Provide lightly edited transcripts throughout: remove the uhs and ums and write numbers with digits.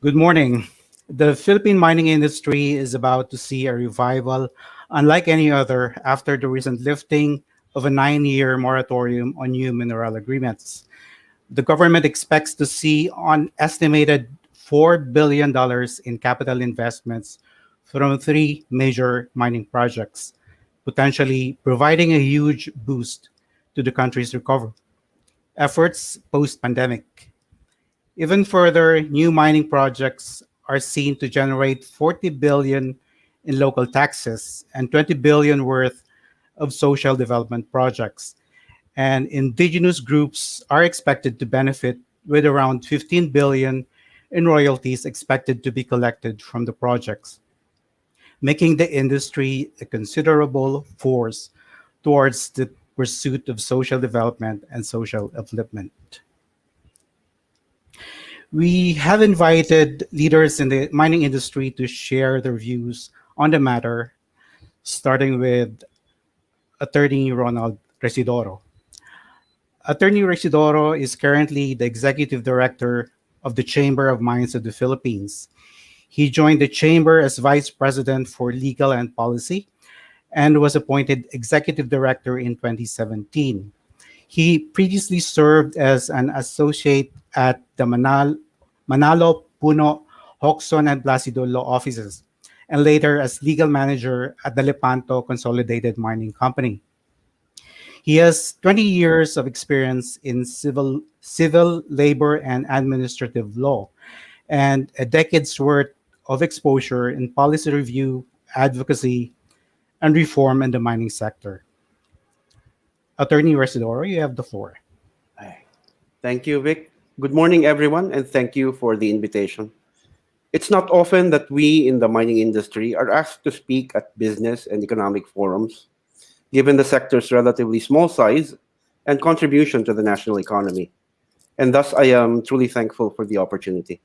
Good morning. The Philippine mining industry is about to see a revival unlike any other after the recent lifting of a 9-year moratorium on new mineral agreements. The government expects to see an estimated $4 billion in capital investments from three major mining projects, potentially providing a huge boost to the country's recovery efforts post pandemic. Even further, new mining projects are seen to generate 40 billion in local taxes and 20 billion worth of social development projects. And indigenous groups are expected to benefit with around 15 billion in royalties expected to be collected from the projects, making the industry a considerable force towards the pursuit of social development and social upliftment. We have invited leaders in the mining industry to share their views on the matter, starting with Attorney Ronald Residoro. Attorney Residoro is currently the Executive Director of the Chamber of Mines of the Philippines. He joined the Chamber as Vice President for Legal and Policy and was appointed Executive Director in 2017. He previously served as an associate at the Manalo, Puno, Hoxton, and Placido law offices, and later as legal manager at the Lepanto Consolidated Mining Company. He has 20 years of experience in civil, labor, and administrative law, and a decade's worth of exposure in policy review, advocacy, and reform in the mining sector. Attorney Residoro, you have the floor. Hi. Thank you, Vic. Good morning, everyone, and thank you for the invitation. It's not often that we in the mining industry are asked to speak at business and economic forums, given the sector's relatively small size and contribution to the national economy. And thus, I am truly thankful for the opportunity.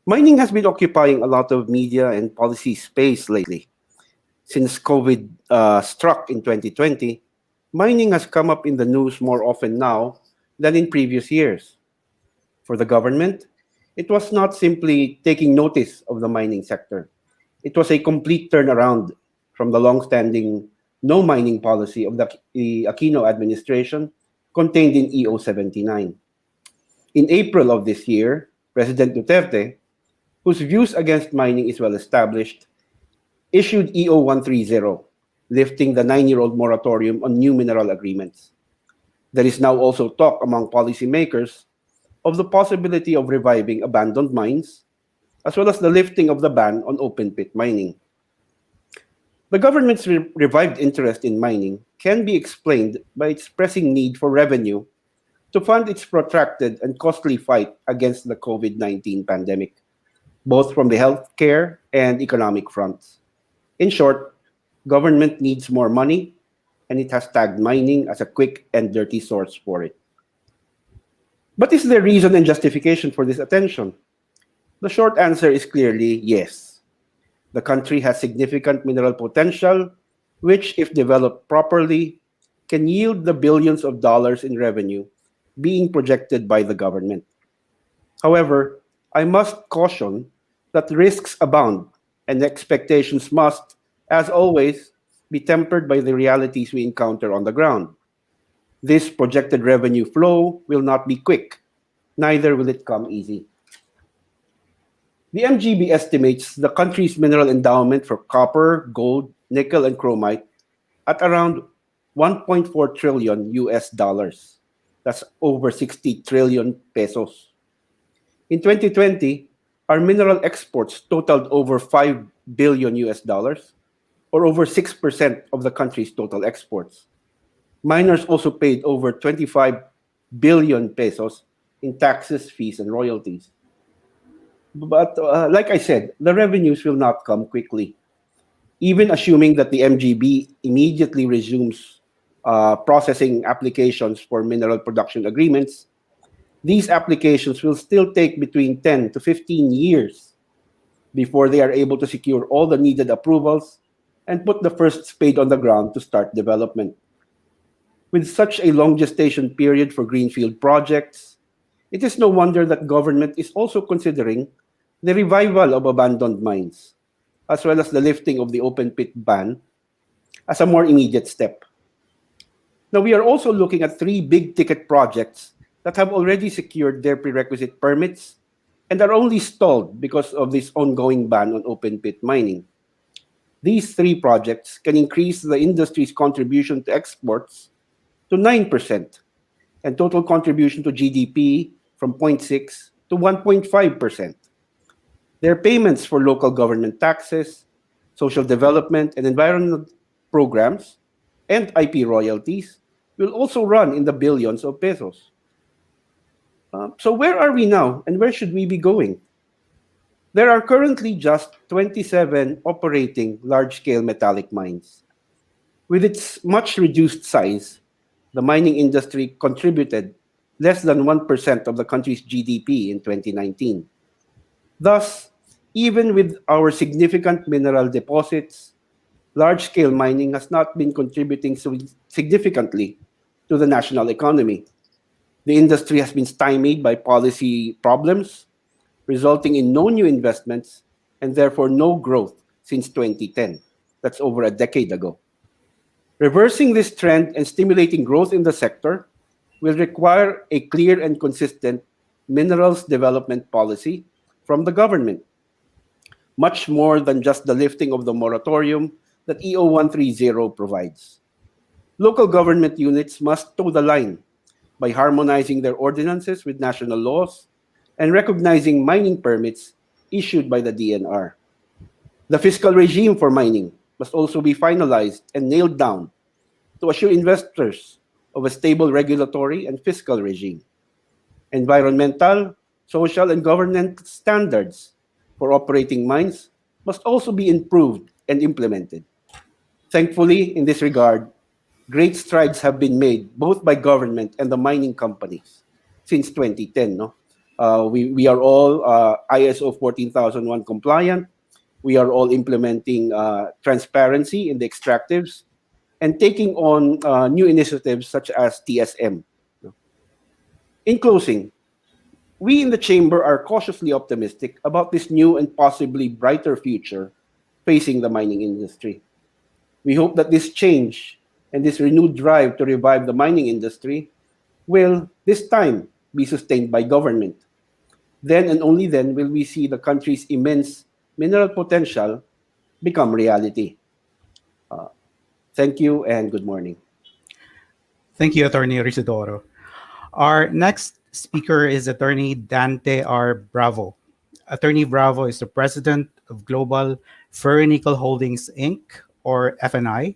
Mining has been occupying a lot of media and policy space lately. Since COVID struck in 2020, mining has come up in the news more often now than in previous years. For the government, it was not simply taking notice of the mining sector. It was a complete turnaround from the long-standing no mining policy of the Aquino administration contained in EO 79. In April of this year, President Duterte, whose views against mining is well established, issued EO 130, lifting the 9-year-old moratorium on new mineral agreements. There is now also talk among policymakers of the possibility of reviving abandoned mines, as well as the lifting of the ban on open pit mining. The government's revived interest in mining can be explained by its pressing need for revenue to fund its protracted and costly fight against the COVID-19 pandemic, both from the healthcare and economic fronts. In short, government needs more money, and it has tagged mining as a quick and dirty source for it. But is there reason and justification for this attention? The short answer is clearly yes. The country has significant mineral potential, which, if developed properly, can yield the billions of dollars in revenue being projected by the government. However, I must caution that risks abound and expectations must, as always, be tempered by the realities we encounter on the ground. This projected revenue flow will not be quick, neither will it come easy. The MGB estimates the country's mineral endowment for copper, gold, nickel, and chromite at around 1.4 trillion US dollars. That's over 60 trillion pesos. In 2020, our mineral exports totaled over 5 billion US dollars, or over 6% of the country's total exports. Miners also paid over 25 billion pesos in taxes, fees, and royalties. But like I said, the revenues will not come quickly. Even assuming that the MGB immediately resumes processing applications for mineral production agreements, these applications will still take between 10 to 15 years before they are able to secure all the needed approvals and put the first spade on the ground to start development. With such a long gestation period for greenfield projects, it is no wonder that government is also considering the revival of abandoned mines, as well as the lifting of the open pit ban as a more immediate step. Now, we are also looking at three big ticket projects that have already secured their prerequisite permits and are only stalled because of this ongoing ban on open pit mining. These three projects can increase the industry's contribution to exports to 9% and total contribution to GDP from 0.6 to 1.5%. Their payments for local government taxes, social development and environment programs, and IP royalties will also run in the billions of pesos. So, where are we now and where should we be going? There are currently just 27 operating large scale metallic mines. With its much reduced size, the mining industry contributed less than 1% of the country's GDP in 2019. Thus, even with our significant mineral deposits, large scale mining has not been contributing so significantly to the national economy. The industry has been stymied by policy problems, resulting in no new investments and therefore no growth since 2010. That's over a decade ago. Reversing this trend and stimulating growth in the sector will require a clear and consistent minerals development policy from the government, much more than just the lifting of the moratorium that EO 130 provides. Local government units must toe the line by harmonizing their ordinances with national laws and recognizing mining permits issued by the DNR. The fiscal regime for mining must also be finalized and nailed down to assure investors of a stable regulatory and fiscal regime. Environmental, social, and governance standards for operating mines must also be improved and implemented. Thankfully, in this regard, great strides have been made both by government and the mining companies since 2010. No? We are all ISO 14001 compliant. We are all implementing transparency in the extractives and taking on new initiatives such as TSM. No? In closing, we in the chamber are cautiously optimistic about this new and possibly brighter future facing the mining industry. We hope that this change and this renewed drive to revive the mining industry will, this time, be sustained by government. Then and only then will we see the country's immense mineral potential become reality. Uh, Thank you and good morning. Thank you, Attorney Risidoro. Our next speaker is Attorney Dante R. Bravo. Attorney Bravo is the president of Global Ferronickel Holdings Inc., or FNI,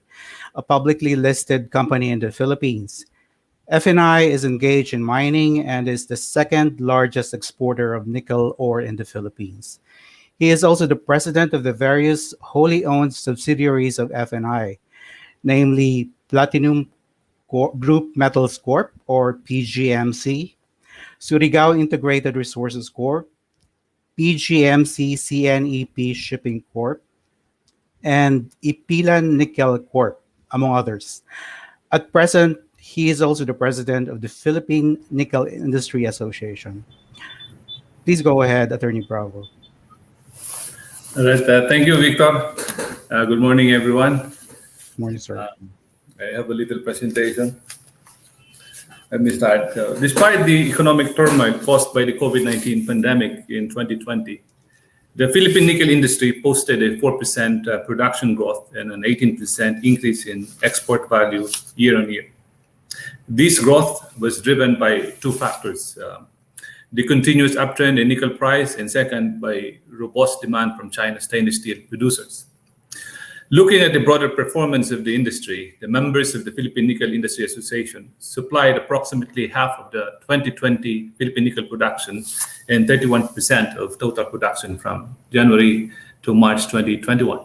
a publicly listed company in the Philippines. FNI is engaged in mining and is the second largest exporter of nickel ore in the Philippines. He is also the president of the various wholly owned subsidiaries of FNI, namely Platinum Group Metals Corp., or PGMC, Surigao Integrated Resources Corp., PGMC CNEP Shipping Corp., and Ipilan Nickel Corp., among others. At present, he is also the president of the Philippine Nickel Industry Association. Please go ahead, Attorney Bravo. All right. Thank you, Victor. Good morning, everyone. Morning, sir. I have a little presentation. Let me start. Despite the economic turmoil caused by the COVID-19 pandemic in 2020, the Philippine nickel industry posted a 4% production growth and an 18% increase in export value year on year. This growth was driven by two factors: the continuous uptrend in nickel price, and second, by robust demand from China's stainless steel producers. Looking at the broader performance of the industry, the members of the Philippine Nickel Industry Association supplied approximately half of the 2020 Philippine nickel production and 31% of total production from January to March 2021.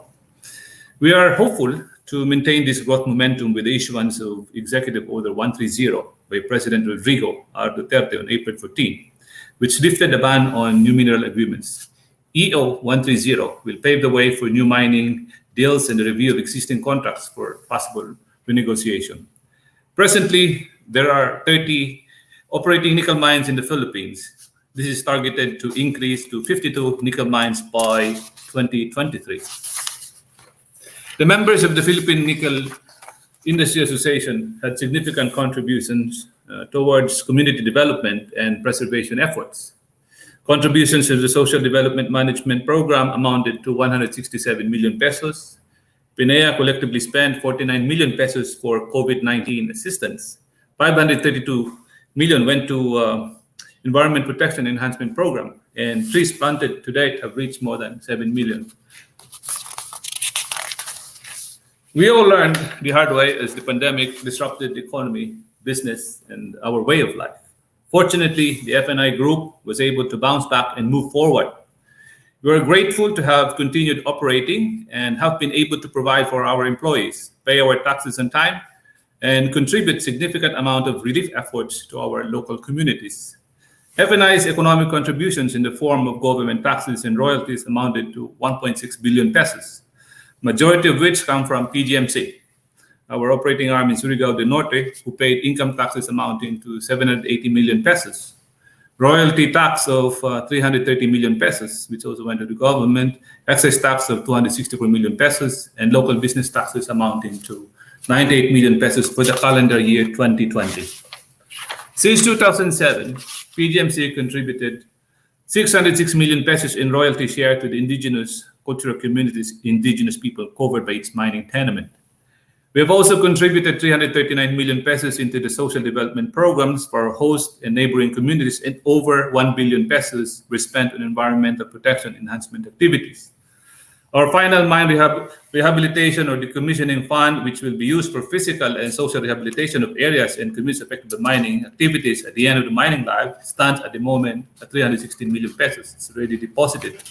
We are hopeful to maintain this growth momentum with the issuance of Executive Order 130 by President Rodrigo R. Duterte on April 14, which lifted the ban on new mineral agreements. EO 130 will pave the way for new mining deals and the review of existing contracts for possible renegotiation. Presently, there are 30 operating nickel mines in the Philippines, This is targeted to increase to 52 nickel mines by 2023. The members of the Philippine Nickel Industry Association had significant contributions towards community development and preservation efforts. Contributions to the Social Development Management Program amounted to 167 million pesos. PINEA collectively spent 49 million pesos for COVID-19 assistance. 532 million went to Environment Protection Enhancement Program, and trees planted to date have reached more than 7 million. We all learned the hard way as the pandemic disrupted the economy, business, and our way of life. Fortunately, the FNI Group was able to bounce back and move forward. We are grateful to have continued operating and have been able to provide for our employees, pay our taxes on time, and contribute significant amount of relief efforts to our local communities. FNI's economic contributions in the form of government taxes and royalties amounted to 1.6 billion pesos, majority of which come from PGMC, our operating arm in Surigao del Norte, who paid income taxes amounting to 780 million pesos, royalty tax of 330 million pesos, which also went to the government, excise tax of 264 million pesos, and local business taxes amounting to 98 million pesos for the calendar year 2020. Since 2007, PGMC contributed 606 million pesos in royalty share to the indigenous cultural communities, indigenous people covered by its mining tenement. We have also contributed 339 million pesos into the social development programs for host and neighboring communities, and over 1 billion pesos were spent on environmental protection enhancement activities. Our final mine rehabilitation or decommissioning fund, which will be used for physical and social rehabilitation of areas and communities affected by mining activities at the end of the mining life, stands at the moment at 316 million pesos. It's already deposited.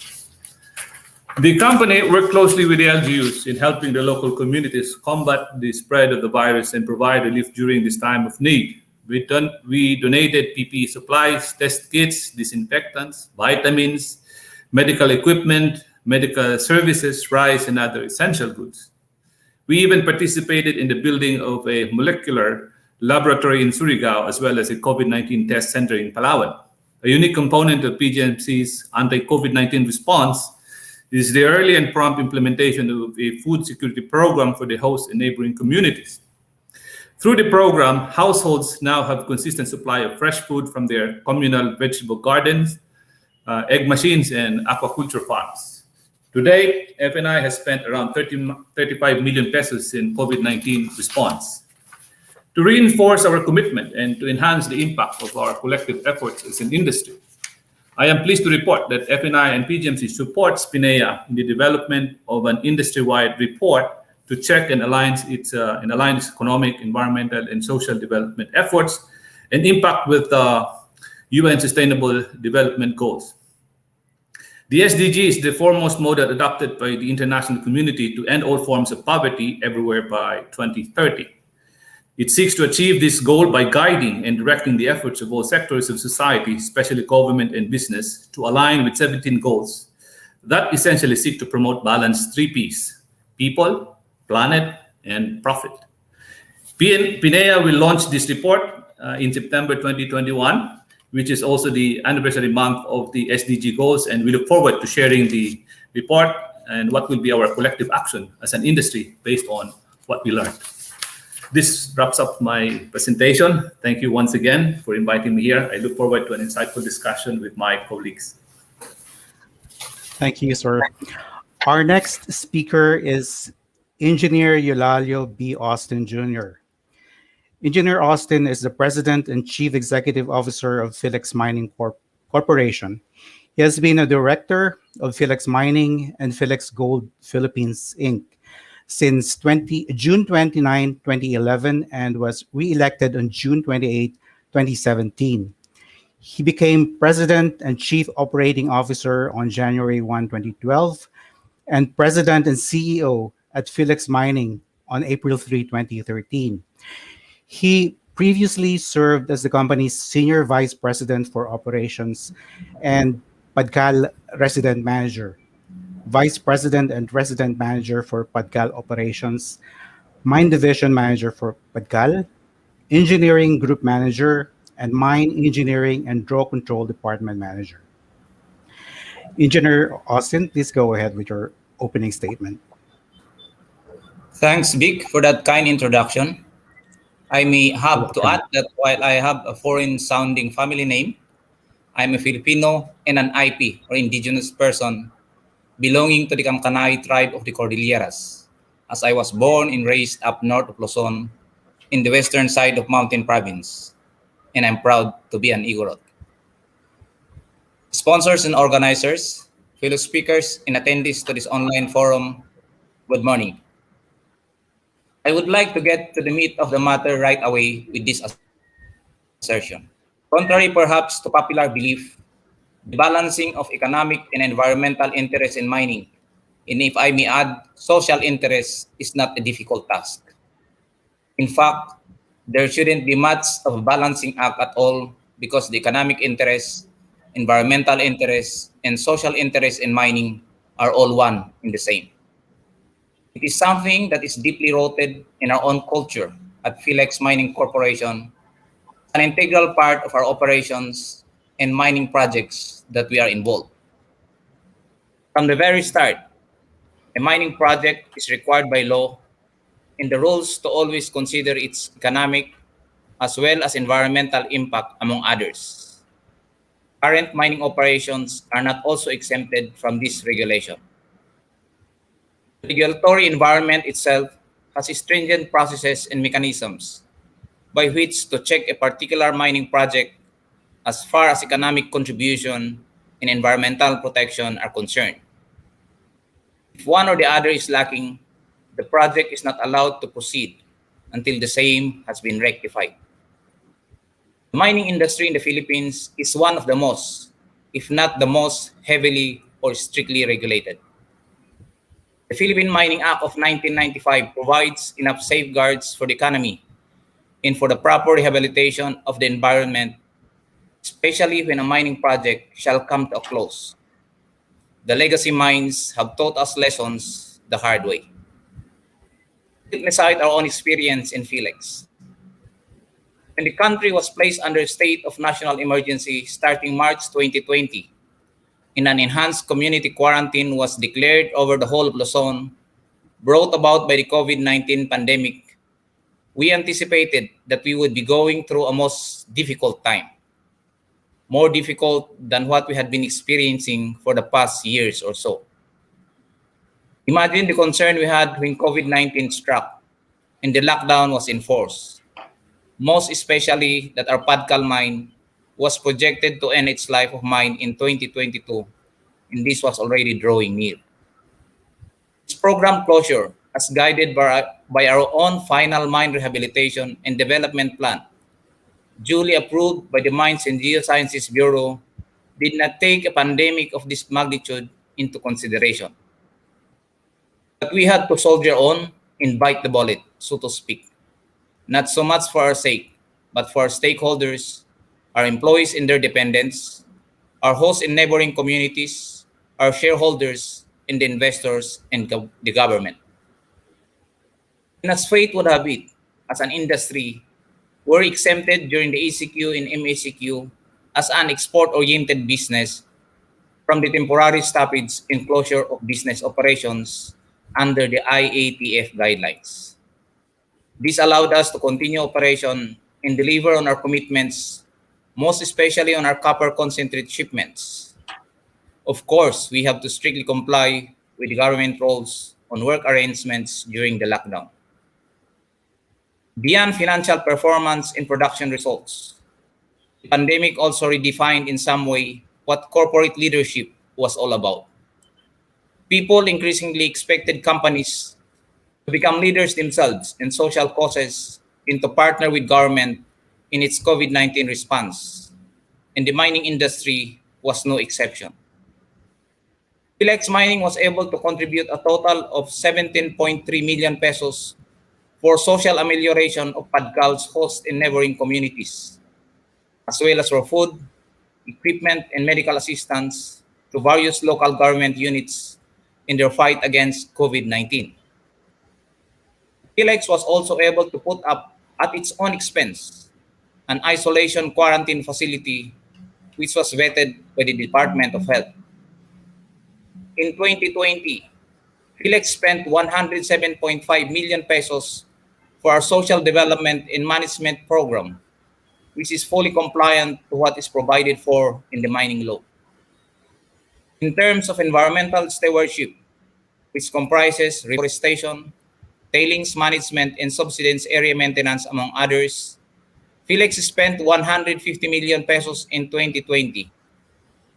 The company worked closely with the LGUs in helping the local communities combat the spread of the virus and provide relief during this time of need. We donated PPE supplies, test kits, disinfectants, vitamins, medical equipment, medical services, rice, and other essential goods. We even participated in the building of a molecular laboratory in Surigao, as well as a COVID-19 test center in Palawan. A unique component of PGMC's anti-COVID-19 response is the early and prompt implementation of a food security program for the host and neighboring communities. Through the program, households now have consistent supply of fresh food from their communal vegetable gardens, egg machines, and aquaculture farms. Today, FNI has spent around 35 million pesos in COVID-19 response. To reinforce our commitment and to enhance the impact of our collective efforts as an industry, I am pleased to report that FNI and PGMC supports PINEA in the development of an industry-wide report to check and align its economic, environmental, and social development efforts and impact with UN Sustainable Development Goals. The SDG is the foremost model adopted by the international community to end all forms of poverty everywhere by 2030. It seeks to achieve this goal by guiding and directing the efforts of all sectors of society, especially government and business, to align with 17 goals that essentially seek to promote balanced 3 Ps: people, planet, and profit. PINEA will launch this report in September 2021, which is also the anniversary month of the SDG goals, and we look forward to sharing the report and what will be our collective action as an industry based on what we learned. This wraps up my presentation. Thank you once again for inviting me here. I look forward to an insightful discussion with my colleagues. Thank you, sir. Our next speaker is Engineer Eulalio B. Austin Jr. Engineer Austin is the President and Chief Executive Officer of Philex Mining Corporation. He has been a director of Philex Mining and Philex Gold Philippines, Inc. since June 29, 2011, and was re-elected on June 28, 2017. He became President and Chief Operating Officer on January 1, 2012, and President and CEO at Philex Mining on April 3, 2013. He previously served as the company's Senior Vice President for Operations and Padcal Resident Manager, Vice President and Resident Manager for Padcal Operations, Mine Division Manager for Padcal, Engineering Group Manager, and Mine Engineering and Draw Control Department Manager. Engineer Austin, please go ahead with your opening statement. Thanks, Vic, for that kind introduction. I may You're have to welcome. add that while I have a foreign sounding family name, I'm a Filipino and an IP or indigenous person belonging to the Kamkanay tribe of the Cordilleras, as I was born and raised up north of Luzon in the western side of Mountain Province, and I'm proud to be an Igorot. Sponsors and organizers, fellow speakers, and attendees to this online forum, good morning. I would like to get to the meat of the matter right away with this assertion. Contrary perhaps to popular belief, the balancing of economic and environmental interests in mining, and if I may add, social interests, is not a difficult task. In fact, there shouldn't be much of a balancing act at all because the economic interests, environmental interests, and social interests in mining are all one in the same. It is something that is deeply rooted in our own culture at Philex Mining Corporation, an integral part of our operations and mining projects that we are involved. From the very start, a mining project is required by law and the rules to always consider its economic as well as environmental impact among others. Current mining operations are not also exempted from this regulation. The regulatory environment itself has stringent processes and mechanisms by which to check a particular mining project as far as economic contribution and environmental protection are concerned. If one or the other is lacking, the project is not allowed to proceed until the same has been rectified. The mining industry in the Philippines is one of the most, if not the most, heavily or strictly regulated. The Philippine Mining Act of 1995 provides enough safeguards for the economy and for the proper rehabilitation of the environment, especially when a mining project shall come to a close. The legacy mines have taught us lessons the hard way. Witness our own experience in Felix. When the country was placed under a state of national emergency starting March 2020, and an enhanced community quarantine was declared over the whole of Luzon, brought about by the COVID-19 pandemic, we anticipated that we would be going through a most difficult time, more difficult than what we had been experiencing for the past years or so. Imagine the concern we had when COVID-19 struck and the lockdown was enforced, most especially that our Padcal mine was projected to end its life of mine in 2022, and this was already drawing near. Its program closure, as guided by our own final mine rehabilitation and development plan, duly approved by the Mines and Geosciences Bureau, did not take a pandemic of this magnitude into consideration. But we had to soldier on and bite the bullet, so to speak, not so much for our sake, but for our stakeholders, our employees and their dependents, our hosts in neighboring communities, our shareholders, and the investors and the government. And as fate would have it, as an industry, we're exempted during the ACQ and MACQ as an export-oriented business from the temporary stoppage and closure of business operations under the IATF guidelines. This allowed us to continue operation and deliver on our commitments, most especially on our copper concentrate shipments. Of course, we have to strictly comply with the government rules on work arrangements during the lockdown. Beyond financial performance and production results, the pandemic also redefined in some way what corporate leadership was all about. People increasingly expected companies to become leaders themselves in social causes and to partner with government in its COVID-19 response. And the mining industry was no exception. Philex Mining was able to contribute a total of 17.3 million pesos for social amelioration of Padcal's host and neighboring communities, as well as for food, equipment, and medical assistance to various local government units in their fight against COVID-19. Philex was also able to put up at its own expense an isolation quarantine facility which was vetted by the Department of Health. In 2020, Philex spent 107.5 million pesos for our social development and management program, which is fully compliant to what is provided for in the mining law. In terms of environmental stewardship, which comprises reforestation, tailings management, and subsidence area maintenance, among others, Philex spent 150 million pesos in 2020,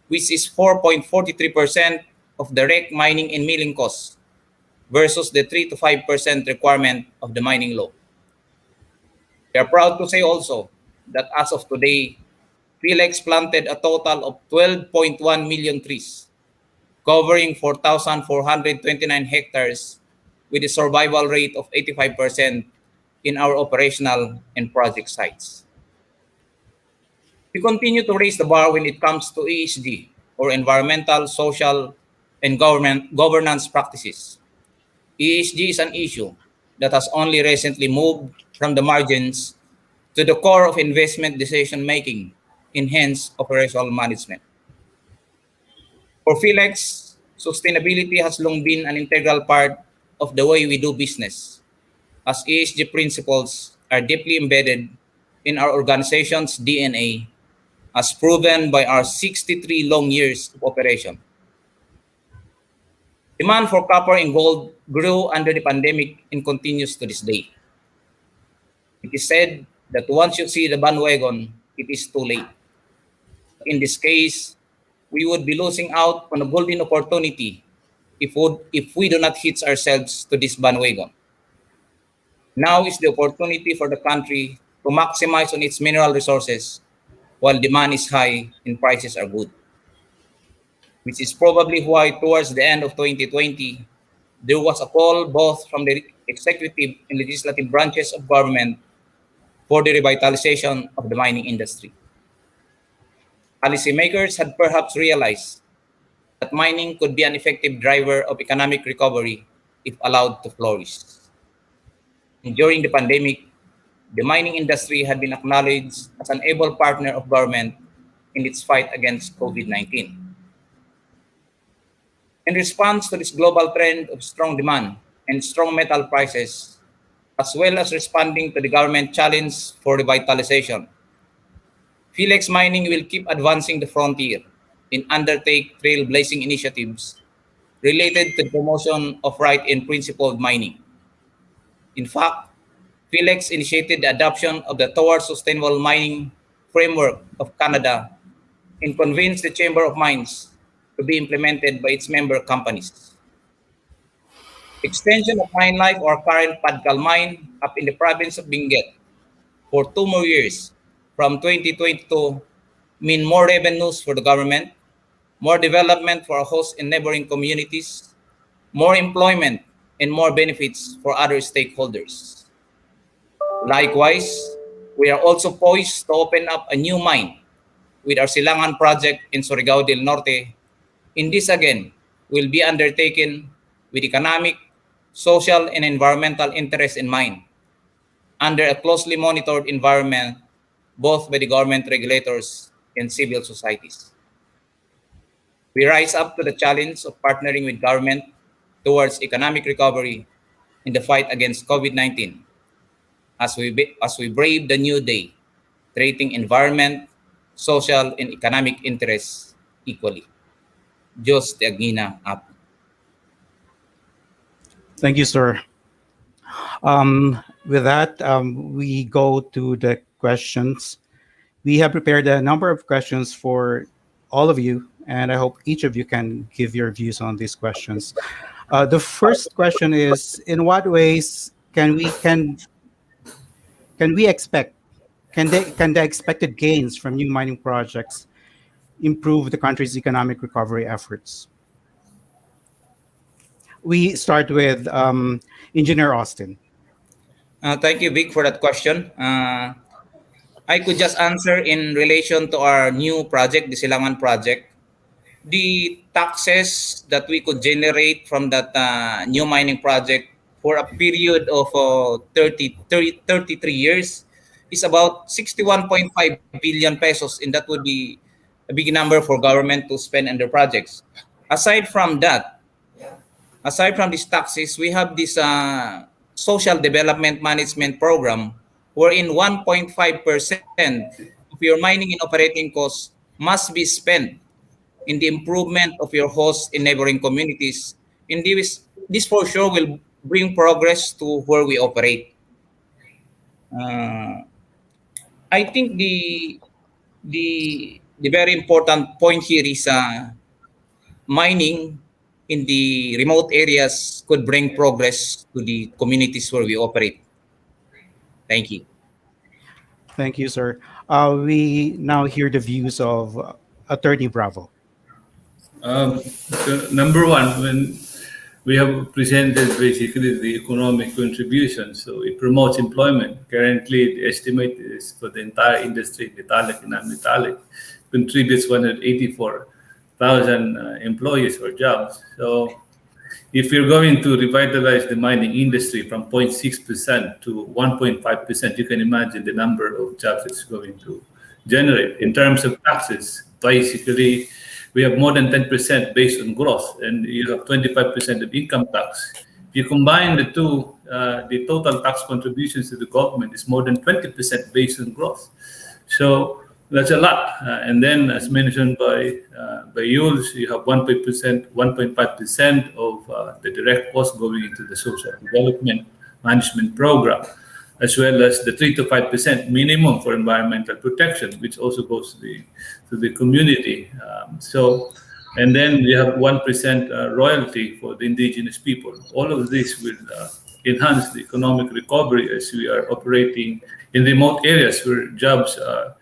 which is 4.43% of direct mining and milling costs versus the 3 to 5% requirement of the mining law. We are proud to say also that as of today, Philex planted a total of 12.1 million trees, covering 4,429 hectares with a survival rate of 85% in our operational and project sites. We continue to raise the bar when it comes to ESG, or environmental, social, and governance practices. ESG is an issue that has only recently moved from the margins to the core of investment decision making in hence operational management. For Philex, sustainability has long been an integral part of the way we do business, as ESG principles are deeply embedded in our organization's DNA, as proven by our 63 long years of operation. Demand for copper and gold grew under the pandemic and continues to this day. It is said that once you see the bandwagon, it is too late. In this case, we would be losing out on a golden opportunity if we do not hitch ourselves to this bandwagon. Now is the opportunity for the country to maximize on its mineral resources while demand is high and prices are good, which is probably why towards the end of 2020, there was a call both from the executive and legislative branches of government for the revitalization of the mining industry. Policymakers had perhaps realized that mining could be an effective driver of economic recovery if allowed to flourish. And during the pandemic, the mining industry had been acknowledged as an able partner of government in its fight against COVID-19. In response to this global trend of strong demand and strong metal prices, as well as responding to the government challenge for revitalization, Philex Mining will keep advancing the frontier and undertake trailblazing initiatives related to the promotion of right and principled mining. In fact, Philex initiated the adoption of the Towards Sustainable Mining Framework of Canada and convinced the Chamber of Mines to be implemented by its member companies. Extension of mine life or current Padcal mine up in the province of Benguet for 2 more years from 2022 mean more revenues for the government, more development for our host and neighboring communities, more employment, and more benefits for other stakeholders. Likewise, we are also poised to open up a new mine with our Silangan project in Surigao del Norte. In this again will be undertaken with economic, social, and environmental interests in mind under a closely monitored environment both by the government regulators and civil societies. We rise up to the challenge of partnering with government towards economic recovery in the fight against COVID-19 as we brave the new day, treating environment, social, and economic interests equally. Diyos te Agina Apo. Thank you, sir. With that, we go to the questions. We have prepared a number of questions for all of you, and I hope each of you can give your views on these questions. The first question is: in what ways can we expect can the expected gains from new mining projects improve the country's economic recovery efforts? We start with Engineer Austin. Thank you, Vic, for that question. I could just answer in relation to our new project, the Silangan project. The taxes that we could generate from that new mining project for a period of 33 years is about 61.5 billion pesos, and that would be a big number for government to spend on their projects. Aside from that, aside from these taxes, we have this social development management program wherein 1.5% of your mining and operating costs must be spent in the improvement of your host in neighboring communities. And this for sure will bring progress to where we operate. Uh, I think the very important point here is mining in the remote areas could bring progress to the communities where we operate. Thank you. Thank you, sir. We now hear the views of Attorney Bravo. So number one, when we have presented basically the economic contribution, so it promotes employment. Currently, the estimate is for the entire industry, metallic and non-metallic, contributes 184,000 employees or jobs. So if you're going to revitalize the mining industry from 0.6% to 1.5%, you can imagine the number of jobs it's going to generate. In terms of taxes, basically, we have more than 10% based on gross, and you have 25% of income tax. If you combine the two, the total tax contributions to the government is more than 20% based on gross. So that's a lot. And then, as mentioned by Yules, you have 1.5% of the direct cost going into the social development management program, as well as the 3 to 5% minimum for environmental protection, which also goes to the community. And then we have 1% royalty for the indigenous people. All of this will enhance the economic recovery as we are operating in remote areas where jobs are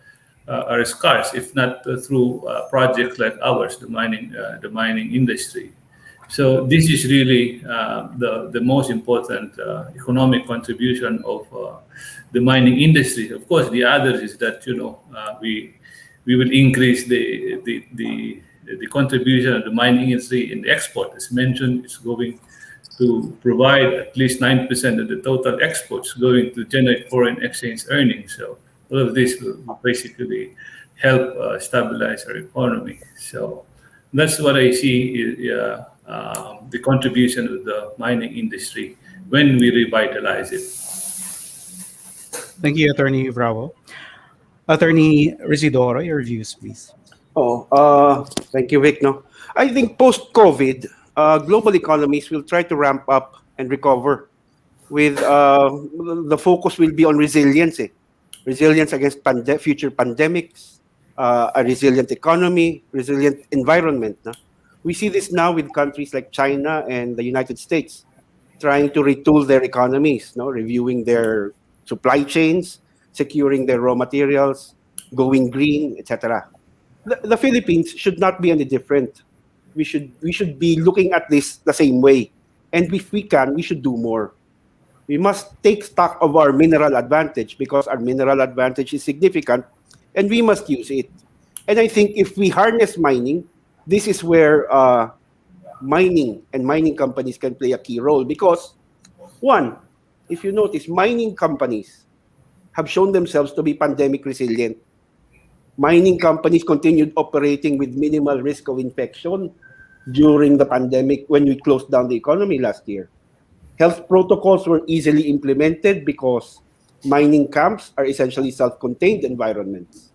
scarce, if not through projects like ours, the mining industry. So this is really the most important economic contribution of the mining industry. Of course, the others is that we will increase the contribution of the mining industry in the export. As mentioned, it's going to provide at least 9% of the total exports, going to generate foreign exchange earnings. So all of this will basically help stabilize our economy. So that's what I see is the contribution of the mining industry when we revitalize it. Thank you, Attorney Bravo. Attorney Residoro, your views, please. Oh, thank you, Vic. No, I think post-COVID, global economies will try to ramp up and recover. With the focus will be on resilience, resilience against future pandemics, a resilient economy, resilient environment. No? We see this now with countries like China and the United States trying to retool their economies, no, reviewing their supply chains, securing their raw materials, going green, etc. The Philippines should not be any different. We should be looking at this the same way, and if we can, we should do more. We must take stock of our mineral advantage because our mineral advantage is significant, and we must use it. And I think if we harness mining, this is where mining and mining companies can play a key role because, one, if you notice, mining companies have shown themselves to be pandemic resilient. Mining companies continued operating with minimal risk of infection during the pandemic when we closed down the economy last year. Health protocols were easily implemented because mining camps are essentially self-contained environments.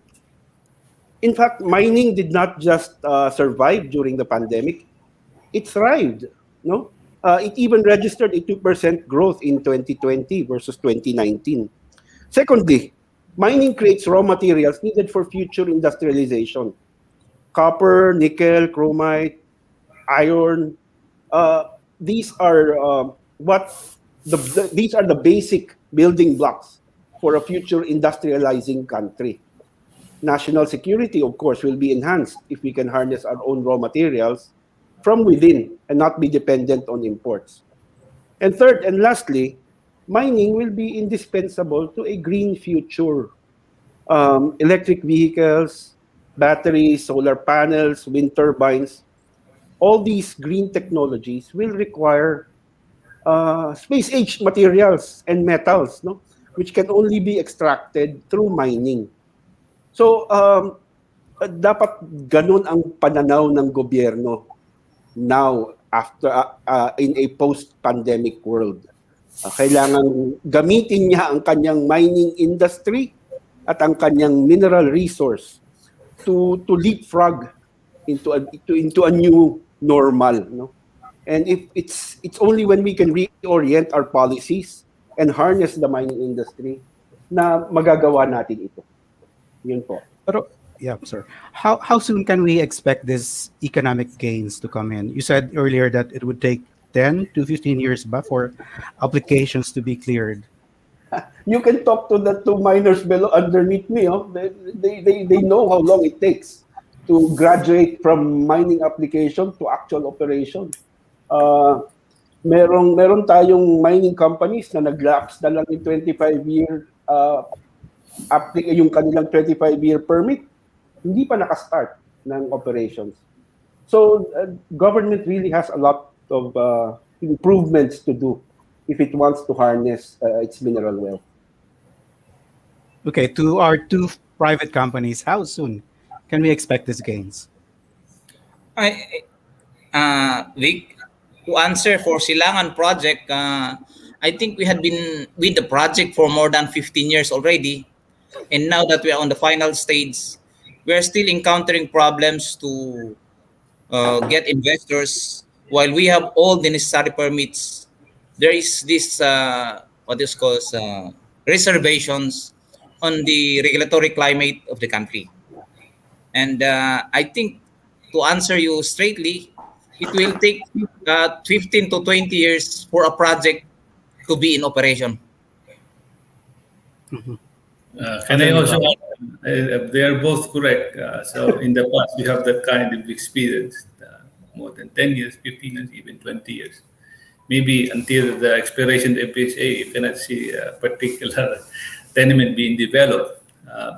In fact, mining did not just survive during the pandemic, it thrived. No? It even registered a 2% growth in 2020 versus 2019. Secondly, mining creates raw materials needed for future industrialization. Copper, nickel, chromite, iron. These are these are the basic building blocks for a future industrializing country. National security, of course, will be enhanced if we can harness our own raw materials from within and not be dependent on imports. And third and lastly, mining will be indispensable to a green future. Electric vehicles, batteries, solar panels, wind turbines, all these green technologies will require space age materials and metals. No, which can only be extracted through mining. So, dapat ganun ang pananaw ng gobyerno now after in a post-pandemic world. Kailangan gamitin niya ang kanyang mining industry at ang kanyang mineral resource to leapfrog into a new normal, no? And if it's only when we can reorient our policies and harness the mining industry na magagawa natin ito. Yun po. Pero, yeah, sir. How soon can we expect these economic gains to come in? You said earlier that it would take 10 to 15 years for applications to be cleared. You can talk to the two miners below underneath me. Oh. They know how long it takes to graduate from mining application to actual operation. Meron tayong mining companies na nag-lapse na lang in 25-year yung kanilang 25-year permit, hindi pa nakastart ng operations. So government really has a lot of improvements to do if it wants to harness its mineral wealth. Okay, to our two private companies, how soon can we expect these gains? Vic, to answer for Silangan project, I think we had been with the project for more than 15 years already. And now that we are on the final stage, we are still encountering problems to get investors. While we have all the necessary permits, there is this, what is called, reservations on the regulatory climate of the country. And I think to answer you straightly, it will take 15 to 20 years for a project to be in operation. Can I also add, they are both correct. So in the past, we have that kind of experience, more than 10 years, 15 years, even 20 years. Maybe until the expiration of FSA, you cannot see a particular tenement being developed.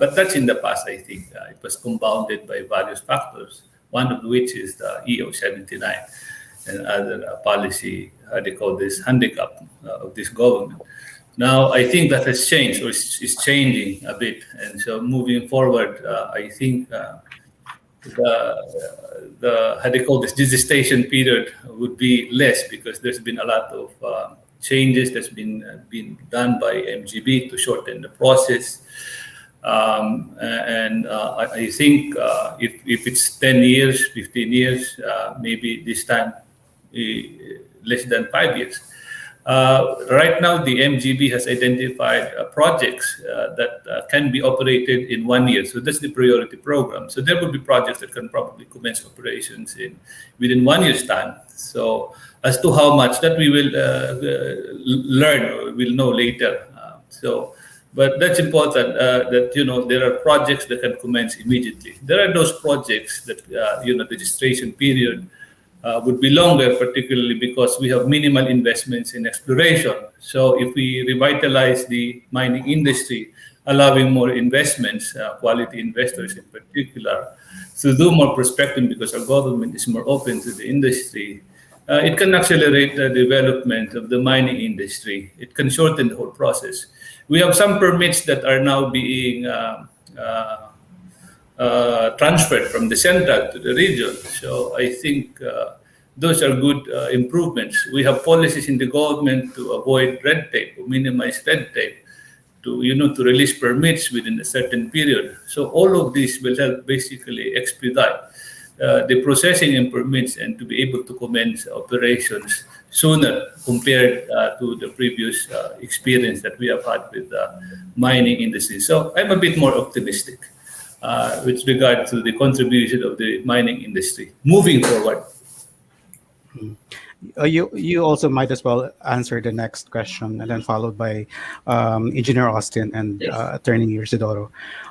But that's in the past, I think. It was compounded by various factors, one of which is the EO 79 and other policy, how they call this, handicap of this government. Now, I think that has changed, or is changing a bit. And so moving forward, I think the how they call this gestation period would be less, because there's been a lot of changes that's been done by MGB to shorten the process. I think if it's 10 years, 15 years, maybe this time less than 5 years. Right now, the MGB has identified projects that can be operated in 1 year. So that's the priority program. So there will be projects that can probably commence operations within 1 year's time. So as to how much, that we will learn, or we'll know later. But that's important that, there are projects that can commence immediately. There are those projects that, the registration period would be longer, particularly because we have minimal investments in exploration. So if we revitalize the mining industry, allowing more investments, quality investors in particular, to do more prospecting, because our government is more open to the industry, it can accelerate the development of the mining industry. It can shorten the whole process. We have some permits that are now being transferred from the central to the region. So I think those are good improvements. We have policies in the government to avoid red tape, to minimize red tape, to release permits within a certain period. So all of this will help basically expedite the processing and permits, and to be able to commence operations sooner compared to the previous experience that we have had with the mining industry. So I'm a bit more optimistic with regard to the contribution of the mining industry moving forward. You also might as well answer the next question, and then followed by Engineer Austin and Attorney Isidoro.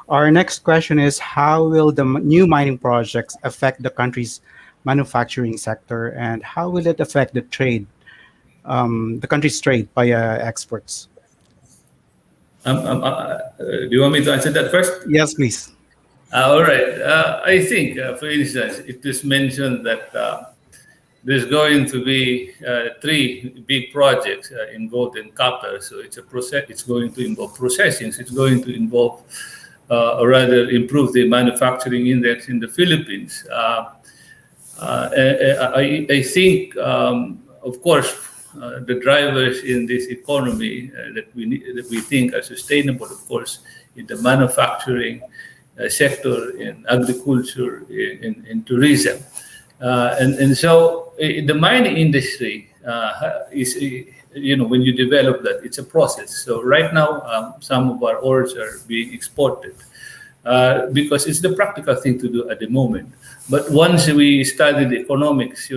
Our next question is, how will the new mining projects affect the country's manufacturing sector, and how will it affect the trade, the country's trade via exports? Do you want me to answer that first? Yes, please. All right. I think, for instance, it is mentioned that there's going to be three big projects in gold and copper. So it's a process. It's going to involve processing. So it's going to involve, or rather, improve the manufacturing index in the Philippines. I think, of course, the drivers in this economy that we think are sustainable, of course, in the manufacturing sector, in agriculture, in tourism. And so the mining industry is, when you develop that, it's a process. So right now, some of our ores are being exported because it's the practical thing to do at the moment. But once we study the economics,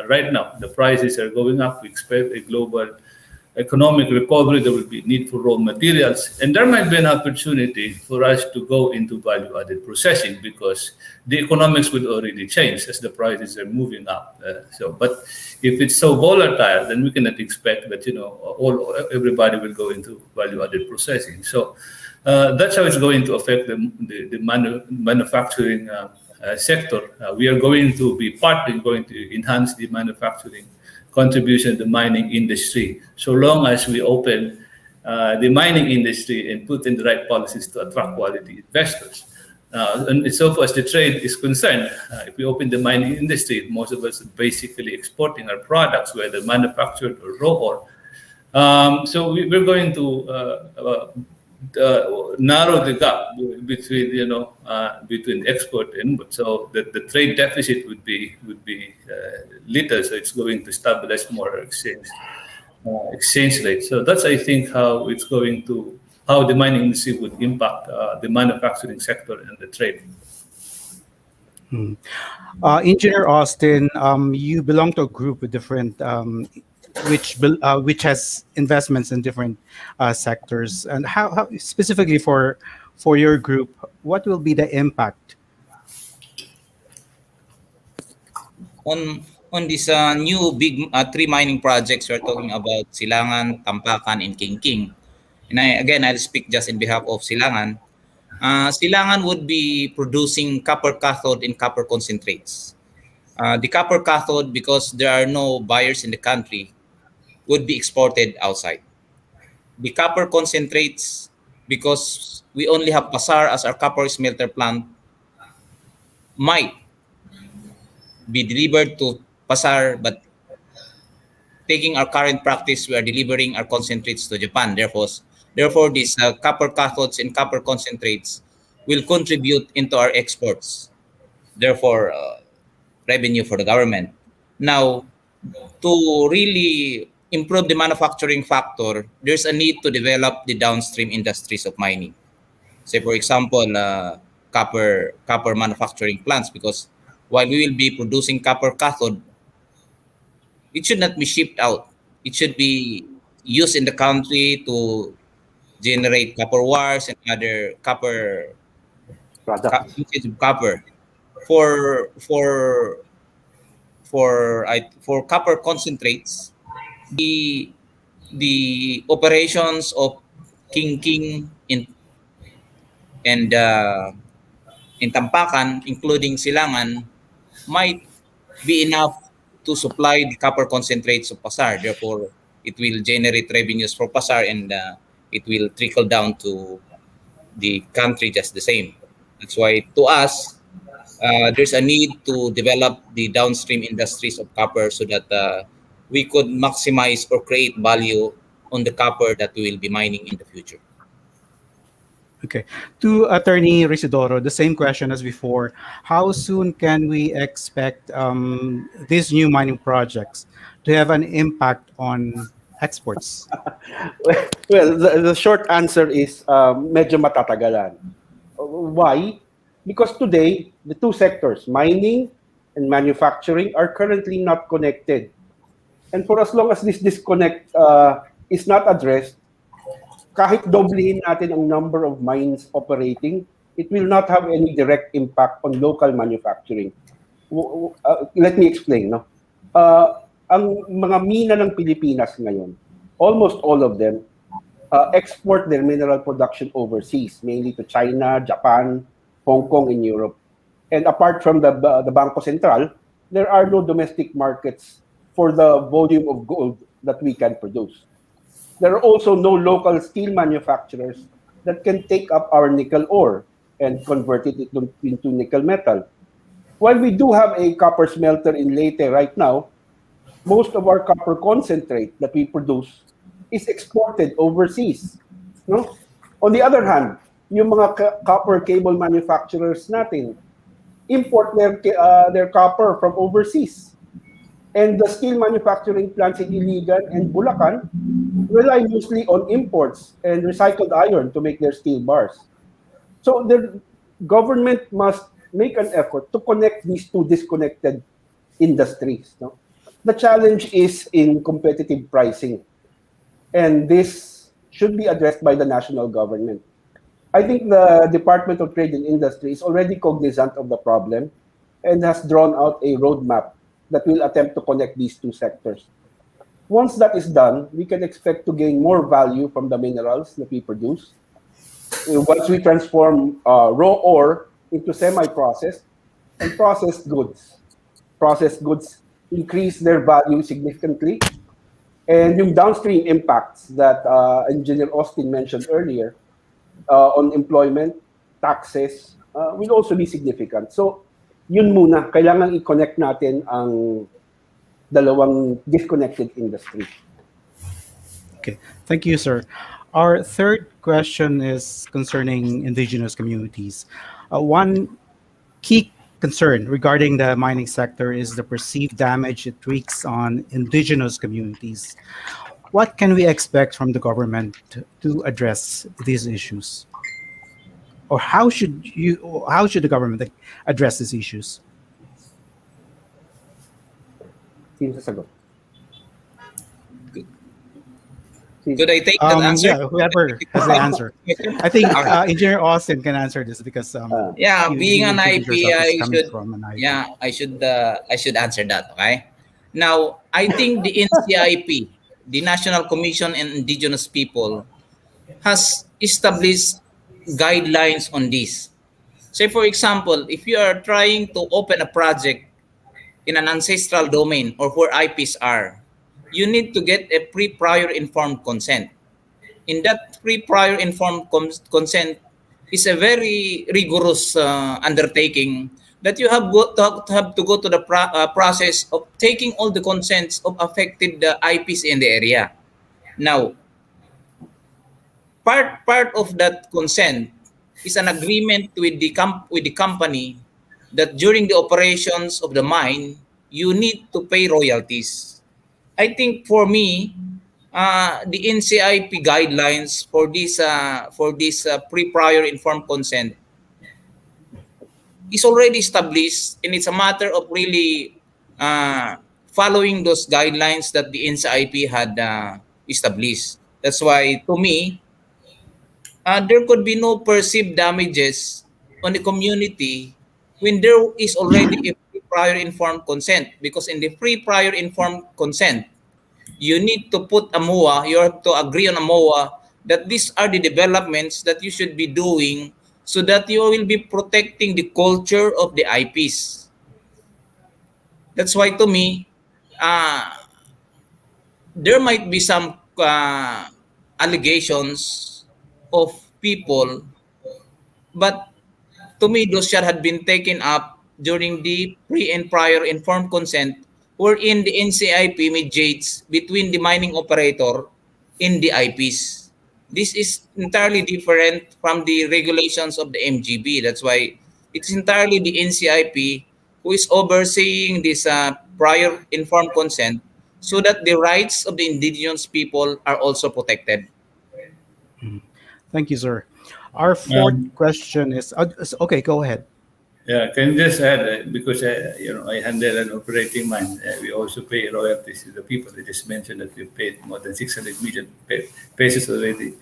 right now the prices are going up. We expect a global economic recovery. There will be need for raw materials, and there might be an opportunity for us to go into value-added processing because the economics will already change as the prices are moving up. But if it's so volatile, then we cannot expect that everybody will go into value-added processing. So that's how it's going to affect the manufacturing sector. We are going to be partly going to enhance the manufacturing contribution to the mining industry, so long as we open the mining industry and put in the right policies to attract quality investors. And so far as the trade is concerned, if we open the mining industry, most of us are basically exporting our products, whether manufactured or raw ore. So we're going to narrow the gap between export and import. So the trade deficit would be little. So it's going to stabilize more exchange rate. So that's, I think, how the mining industry would impact the manufacturing sector and the trade. Engineer Austin, you belong to a group with different, which has investments in different sectors. And how specifically for your group, what will be the impact? On this new big three mining projects, we're talking about Silangan, Tampakan, and Kingking. And I'll speak just in behalf of Silangan. Silangan would be producing copper cathode and copper concentrates. The copper cathode, because there are no buyers in the country, would be exported outside. The copper concentrates, because we only have Pasar as our copper smelter plant, might be delivered to Pasar, but taking our current practice, we are delivering our concentrates to Japan. Therefore, these copper cathodes and copper concentrates will contribute into our exports. Therefore, revenue for the government. Now, to really improve the manufacturing factor, there's a need to develop the downstream industries of mining. Say, for example, copper manufacturing plants, because while we will be producing copper cathode, it should not be shipped out. It should be used in the country to generate copper wires and other usage of copper. For for copper concentrates, the operations of King and in Tampakan, including Silangan, might be enough to supply the copper concentrates of Pasar. Therefore, it will generate revenues for Pasar, and it will trickle down to the country just the same. That's why, to us, there's a need to develop the downstream industries of copper so that we could maximize or create value on the copper that we will be mining in the future. Okay. To Attorney Risidoro, the same question as before. How soon can we expect these new mining projects to have an impact on exports? Well, the short answer is medyo matatagalan. Why? Because today, the two sectors, mining and manufacturing, are currently not connected. And for as long as this disconnect is not addressed, kahit doblehin natin ang number of mines operating, it will not have any direct impact on local manufacturing. Let me explain. No? Ang mga mina ng Pilipinas ngayon, almost all of them, export their mineral production overseas, mainly to China, Japan, Hong Kong, and Europe. And apart from the Bangko Sentral, there are no domestic markets for the volume of gold that we can produce. There are also no local steel manufacturers that can take up our nickel ore and convert it into nickel metal. While we do have a copper smelter in Leyte right now, most of our copper concentrate that we produce is exported overseas. No? On the other hand, yung mga copper cable manufacturers natin import their copper from overseas. And the steel manufacturing plants in Iligan and Bulacan rely mostly on imports and recycled iron to make their steel bars. So the government must make an effort to connect these two disconnected industries. No? The challenge is in competitive pricing, and this should be addressed by the national government. I think the Department of Trade and Industry is already cognizant of the problem and has drawn out a roadmap that will attempt to connect these two sectors. Once that is done, we can expect to gain more value from the minerals that we produce. Once we transform raw ore into semi-processed and processed goods increase their value significantly. And yung downstream impacts that Engineer Austin mentioned earlier on employment, taxes, will also be significant. So, yun muna, kailangan i-connect natin ang dalawang disconnected industry. Okay, thank you, sir. Our third question is concerning indigenous communities. One key concern regarding the mining sector is the perceived damage it wreaks on indigenous communities. What can we expect from the government to address these issues? Or how should the government address these issues? Sino sasagot? Could I take that answer? Yeah, whoever has the answer. I think Okay. Engineer Austin can answer this because Yeah, he being an figures IP, yourself is I coming should from an IP. yeah, I should answer that. Okay. Now, I think the NCIP, the National Commission on Indigenous People, has established guidelines on this. Say, for example, if you are trying to open a project in an ancestral domain or where IPs are, you need to get a pre-prior informed consent. In that pre-prior informed consent is a very rigorous undertaking that you have to go to the process of taking all the consents of affected IPs in the area. Now, part of that consent is an agreement with with the company that during the operations of the mine you need to pay royalties. I think for me, the NCIP guidelines for this pre-prior informed consent is already established, and it's a matter of really following those guidelines that the NCIP had established. That's why, to me, there could be no perceived damages on the community when there is already a pre-prior informed consent. Because in the pre-prior informed consent, you need to put a MOA, you have to agree on a MOA that these are the developments that you should be doing so that you will be protecting the culture of the IPs. That's why, to me, uh, there might be some allegations of people, but to me, those shall had been taken up during the pre and prior informed consent, wherein the NCIP mediates between the mining operator and the IPs. This is entirely different from the regulations of the MGB. That's why it's entirely the NCIP who is overseeing this prior informed consent so that the rights of the indigenous people are also protected. Thank you, sir. Our fourth Um, question is okay. Go ahead. Yeah, can you just add, because I handle an operating mine, we also pay royalties to the people. I just mentioned that we paid more than 600 million pesos already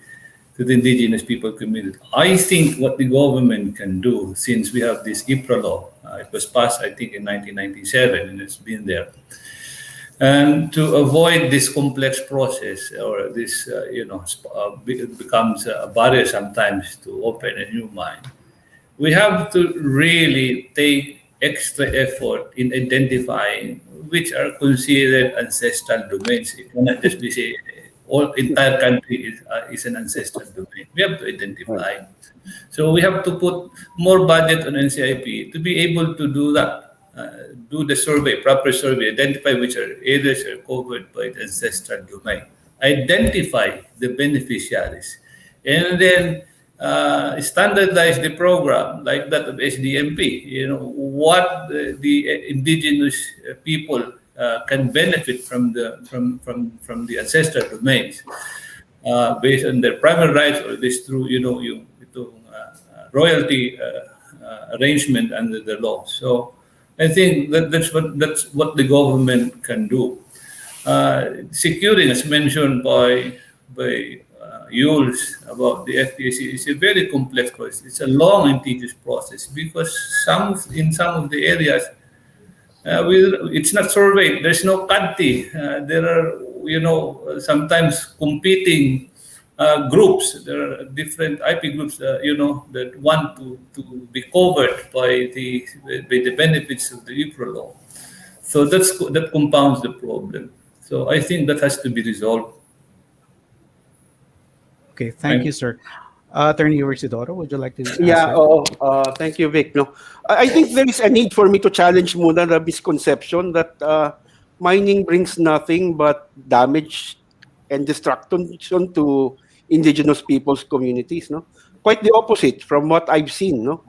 to the indigenous people community. I think what the government can do, since we have this IPRA law, it was passed, I think, in 1997, and it's been there. And to avoid this complex process or this, it becomes a barrier sometimes to open a new mine, we have to really take extra effort in identifying which are considered ancestral domains. It cannot just be say all entire country is an ancestral domain. We have to Right. identify. So we have to put more budget on NCIP to be able to do that, do the survey, proper survey, identify which are areas are covered by the ancestral domain, identify the beneficiaries, and then standardize the program like that of SDMP. You know what the indigenous people can benefit from the ancestral domains based on their primary rights or this through yung itong royalty arrangement under the law. So I think that's what the government can do. Securing, as mentioned by Yules about the FTC, is a very complex process. It's a long and tedious process because in some of the areas it's not surveyed. There's no CADTI. There are, sometimes competing groups. There are different IP groups, that want to be covered by the benefits of the IPRO law. So that compounds the problem. So I think that has to be resolved. Okay, thank you, sir. Attorney Isidoro, would you like to Yeah, answer? thank you, Vic. No, I think there is a need for me to challenge muna the misconception that mining brings nothing but damage and destruction to indigenous people's communities. No, quite the opposite from what I've seen. No,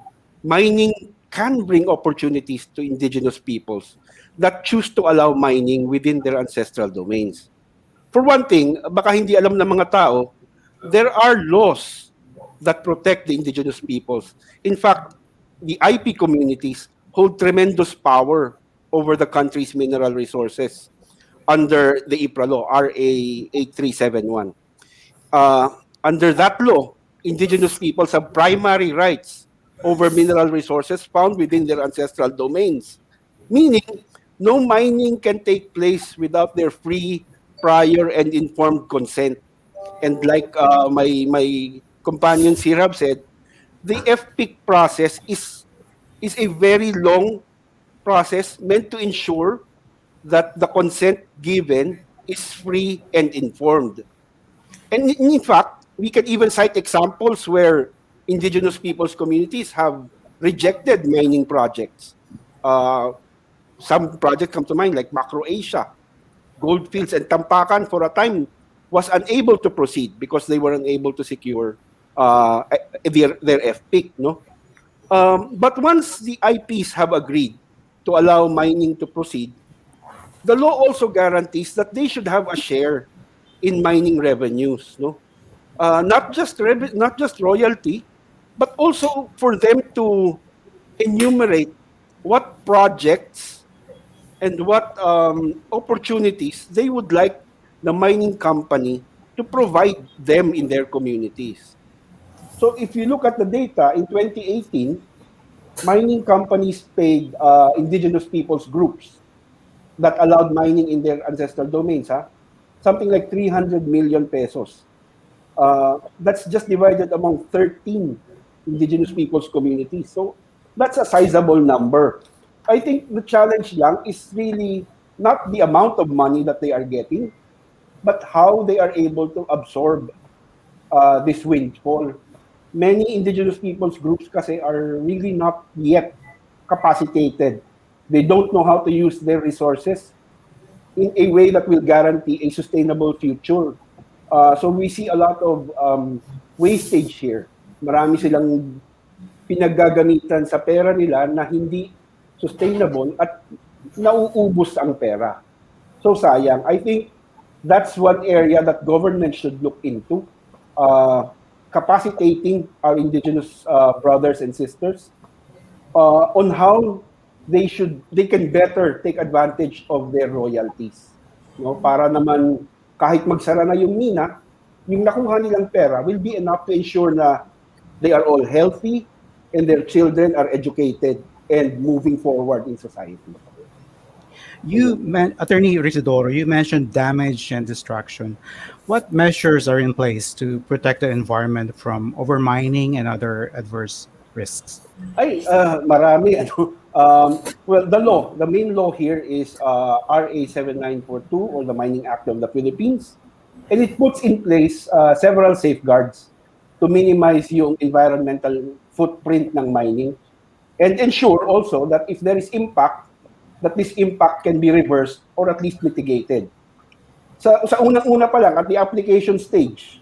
mining can bring opportunities to indigenous peoples that choose to allow mining within their ancestral domains. For one thing, baka hindi alam ng mga tao, there are laws that protect the indigenous peoples. In fact, the IP communities hold tremendous power over the country's mineral resources under the IPRA law, RA 8371. Under that law, indigenous peoples have primary rights over mineral resources found within their ancestral domains, meaning no mining can take place without their free, prior, and informed consent. And like my companion Sirab said, the FPIC process is a very long process meant to ensure that the consent given is free and informed. And in fact, we can even cite examples where indigenous peoples communities have rejected mining projects. Some projects come to mind like Macro Asia, Goldfields, and Tampakan for a time was unable to proceed because they were unable to secure their FPIC. No? But once the IPs have agreed to allow mining to proceed, the law also guarantees that they should have a share in mining revenues. No? Not just royalty, but also for them to enumerate what projects and what opportunities they would like the mining company to provide them in their communities. So if you look at the data, in 2018, mining companies paid indigenous peoples groups that allowed mining in their ancestral domains, something like 300 million pesos. That's just divided among 13 indigenous peoples communities. So that's a sizable number. I think the challenge lang is really not the amount of money that they are getting, but how they are able to absorb this windfall. Many indigenous peoples groups kasi are really not yet capacitated. They don't know how to use their resources in a way that will guarantee a sustainable future. So we see a lot of wastage here. Marami silang pinaggagamitan sa pera nila na hindi sustainable at nauubos ang pera. So sayang. I think that's one area that government should look into. Capacitating our indigenous brothers and sisters on how they can better take advantage of their royalties. No, para naman kahit magsara na yung mina, yung nakuha nilang pera will be enough to ensure na they are all healthy and their children are educated and moving forward in society. Attorney Isidoro, you mentioned damage and destruction. What measures are in place to protect the environment from overmining and other adverse risks? Ay, marami. Well, the main law here is RA 7942, or the Mining Act of the Philippines. And it puts in place several safeguards to minimize yung environmental footprint ng mining and ensure also that if there is impact, that this impact can be reversed or at least mitigated. Sa unang-una pa lang, at the application stage,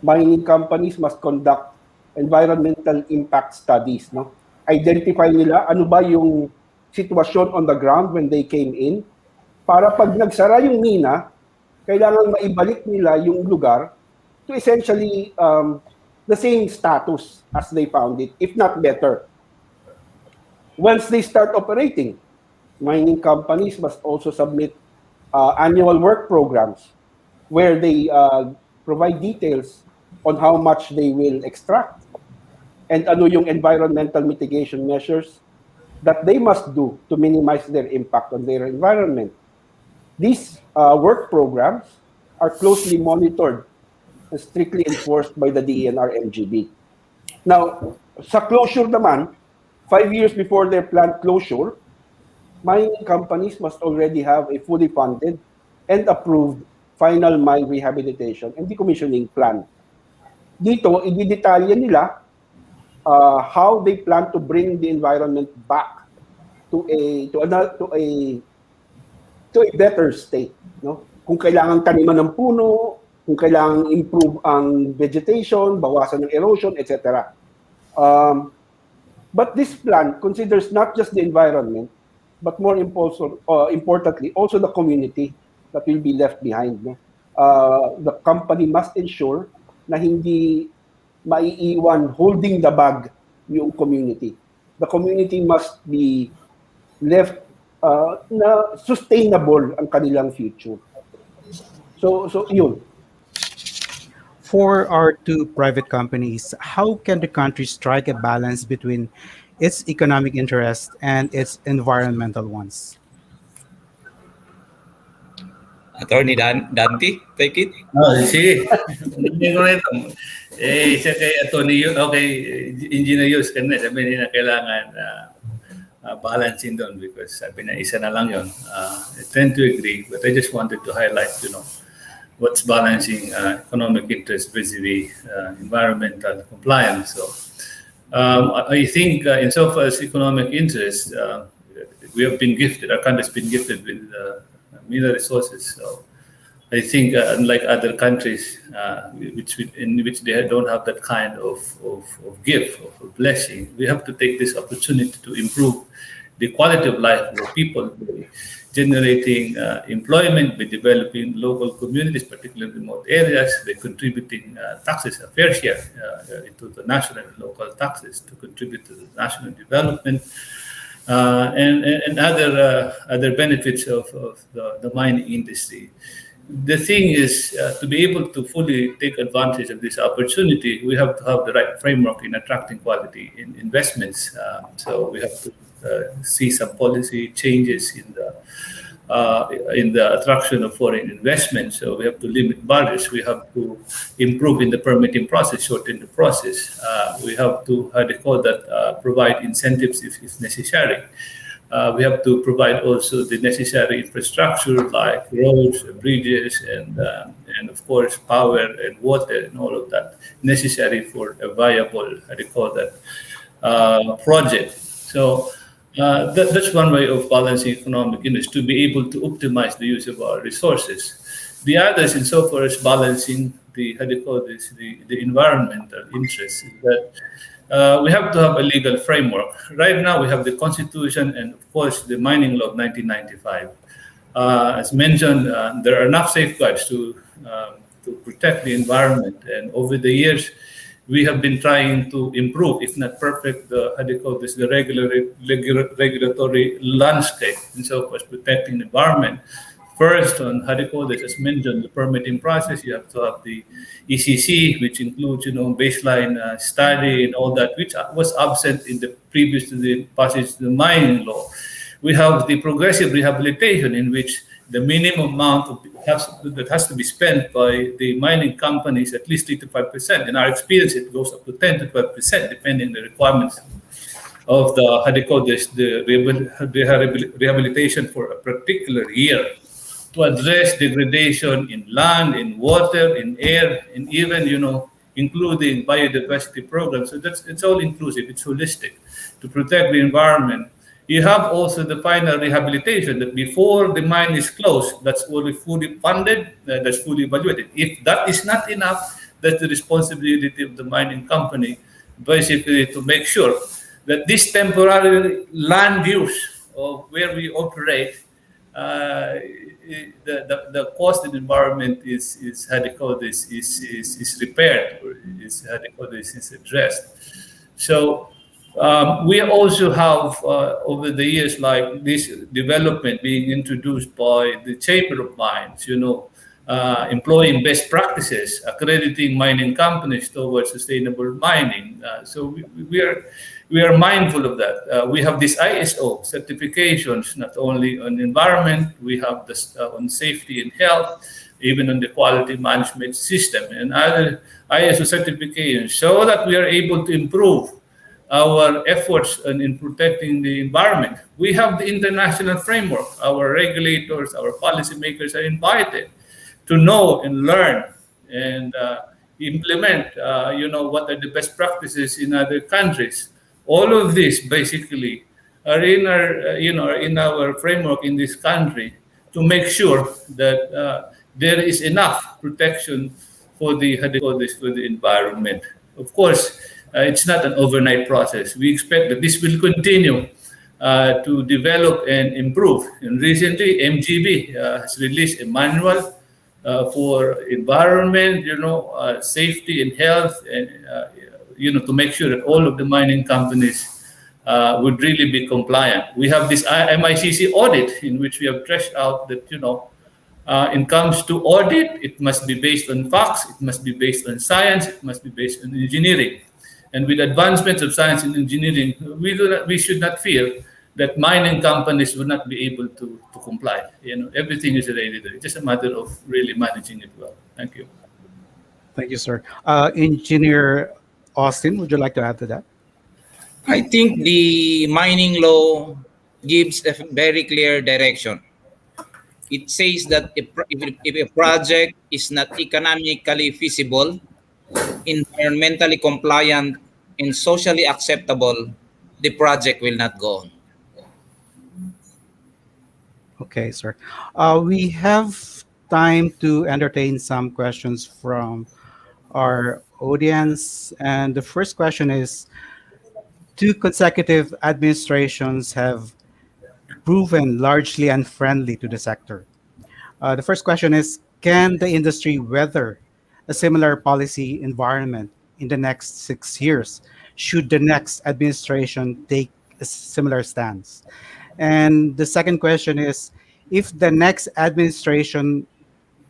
mining companies must conduct environmental impact studies. No? Identify nila ano ba yung sitwasyon on the ground when they came in, para pag nagsara yung mina, kailangan maibalik nila yung lugar to essentially the same status as they found it, if not better. Once they start operating, mining companies must also submit annual work programs where they provide details on how much they will extract and ano yung environmental mitigation measures that they must do to minimize their impact on their environment. These work programs are closely monitored and strictly enforced by the DENR-MGB. Now, sa closure naman, 5 years before their plant closure, mining companies must already have a fully funded and approved final mine rehabilitation and decommissioning plan. Dito, i-detalye nila how they plan to bring the environment back to a better state. No? Kung kailangan taniman ng puno, kung kailangan improve ang vegetation, bawasan ng erosion, etc. But this plan considers not just the environment, but more importantly, also the community that will be left behind. No? The company must ensure na hindi maiiwan holding the bag yung community. The community must be left na sustainable ang kanilang future. So yun. For our two private companies, how can the country strike a balance between its economic interests and its environmental ones? Attorney Dante, take it. Sige. Hindi ko rin. Isa kay Atty. Okay, Engineer Yus, kanina sabi nila kailangan balancing doon because sabi na isa na lang yun. I tend to agree, but I just wanted to highlight, what's balancing economic interest vis-a-vis environmental compliance. So I think insofar as economic interest, we have been gifted, our country has been gifted with mineral resources. So I think unlike other countries in which they don't have that kind of gift, of blessing, we have to take this opportunity to improve the quality of life of people, by generating employment, by developing local communities, particularly remote areas, by contributing taxes, a fair share into the national and local taxes to contribute to the national development. And other benefits of the mining industry. The thing is, to be able to fully take advantage of this opportunity, we have to have the right framework in attracting quality investments. So we have to see some policy changes in the attraction of foreign investment. So we have to limit barriers. We have to improve in the permitting process, shorten the process. We have to, provide incentives if necessary. We have to provide also the necessary infrastructure like roads, bridges, and of course power and water and all of that necessary for a viable, project. So that's one way of balancing economic interest, to be able to optimize the use of our resources. The others, insofar as balancing the environmental interests, is that we have to have a legal framework. Right now, we have the Constitution and, of course, the Mining Law of 1995. As mentioned, there are enough safeguards to protect the environment, and over the years, we have been trying to improve, if not perfect, the regulatory landscape in so far as protecting the environment. First, on as mentioned, the permitting process, you have to have the ECC, which includes, baseline study and all that, which was absent in the previous to the passage of the mining law. We have the progressive rehabilitation, in which the minimum amount that has to be spent by the mining companies, at least 3 to 5%. In our experience, it goes up to 10 to 12%, depending on the requirements of the how do you call this, the rehabilitation for a particular year to address degradation in land, in water, in air, and even including biodiversity programs. So it's all inclusive, it's holistic to protect the environment. You have also the final rehabilitation that before the mine is closed, that's fully funded, that's fully evaluated. If that is not enough, that's the responsibility of the mining company, basically to make sure that this temporary land use of where we operate, the cost in the environment is how they call this is repaired, or is how they call this is addressed. So we also have over the years, like this development being introduced by the Chamber of Mines, employing best practices, accrediting mining companies towards sustainable mining. So we are mindful of that. We have these ISO certifications, not only on environment, we have this on safety and health, even on the quality management system and other ISO certifications, so that we are able to improve our efforts in protecting the environment. We have the international framework. Our regulators, our policymakers are invited to know and learn and implement, what are the best practices in other countries. All of this basically are in our, are in our framework in this country to make sure that there is enough protection for the, how do you call this, for the environment. Of course, it's not an overnight process. We expect that this will continue to develop and improve. And recently, MGB has released a manual for environment, safety and health, and to make sure that all of the mining companies would really be compliant. We have this MICC audit in which we have trashed out that in comes to audit, it must be based on facts, it must be based on science, it must be based on engineering. And with advancements of science and engineering, we should not fear that mining companies will not be able to comply. Everything is already there. It's just a matter of really managing it well. Thank you. Thank you, sir. Engineer Austin, would you like to add to that? I think the mining law gives a very clear direction. It says that if a project is not economically feasible, environmentally compliant, and socially acceptable, the project will not go on. Okay, sir. We have time to entertain some questions from our audience. And the first question is, two consecutive administrations have proven largely unfriendly to the sector. The first question is, can the industry weather a similar policy environment in the next 6 years? Should the next administration take a similar stance? And the second question is, if the next administration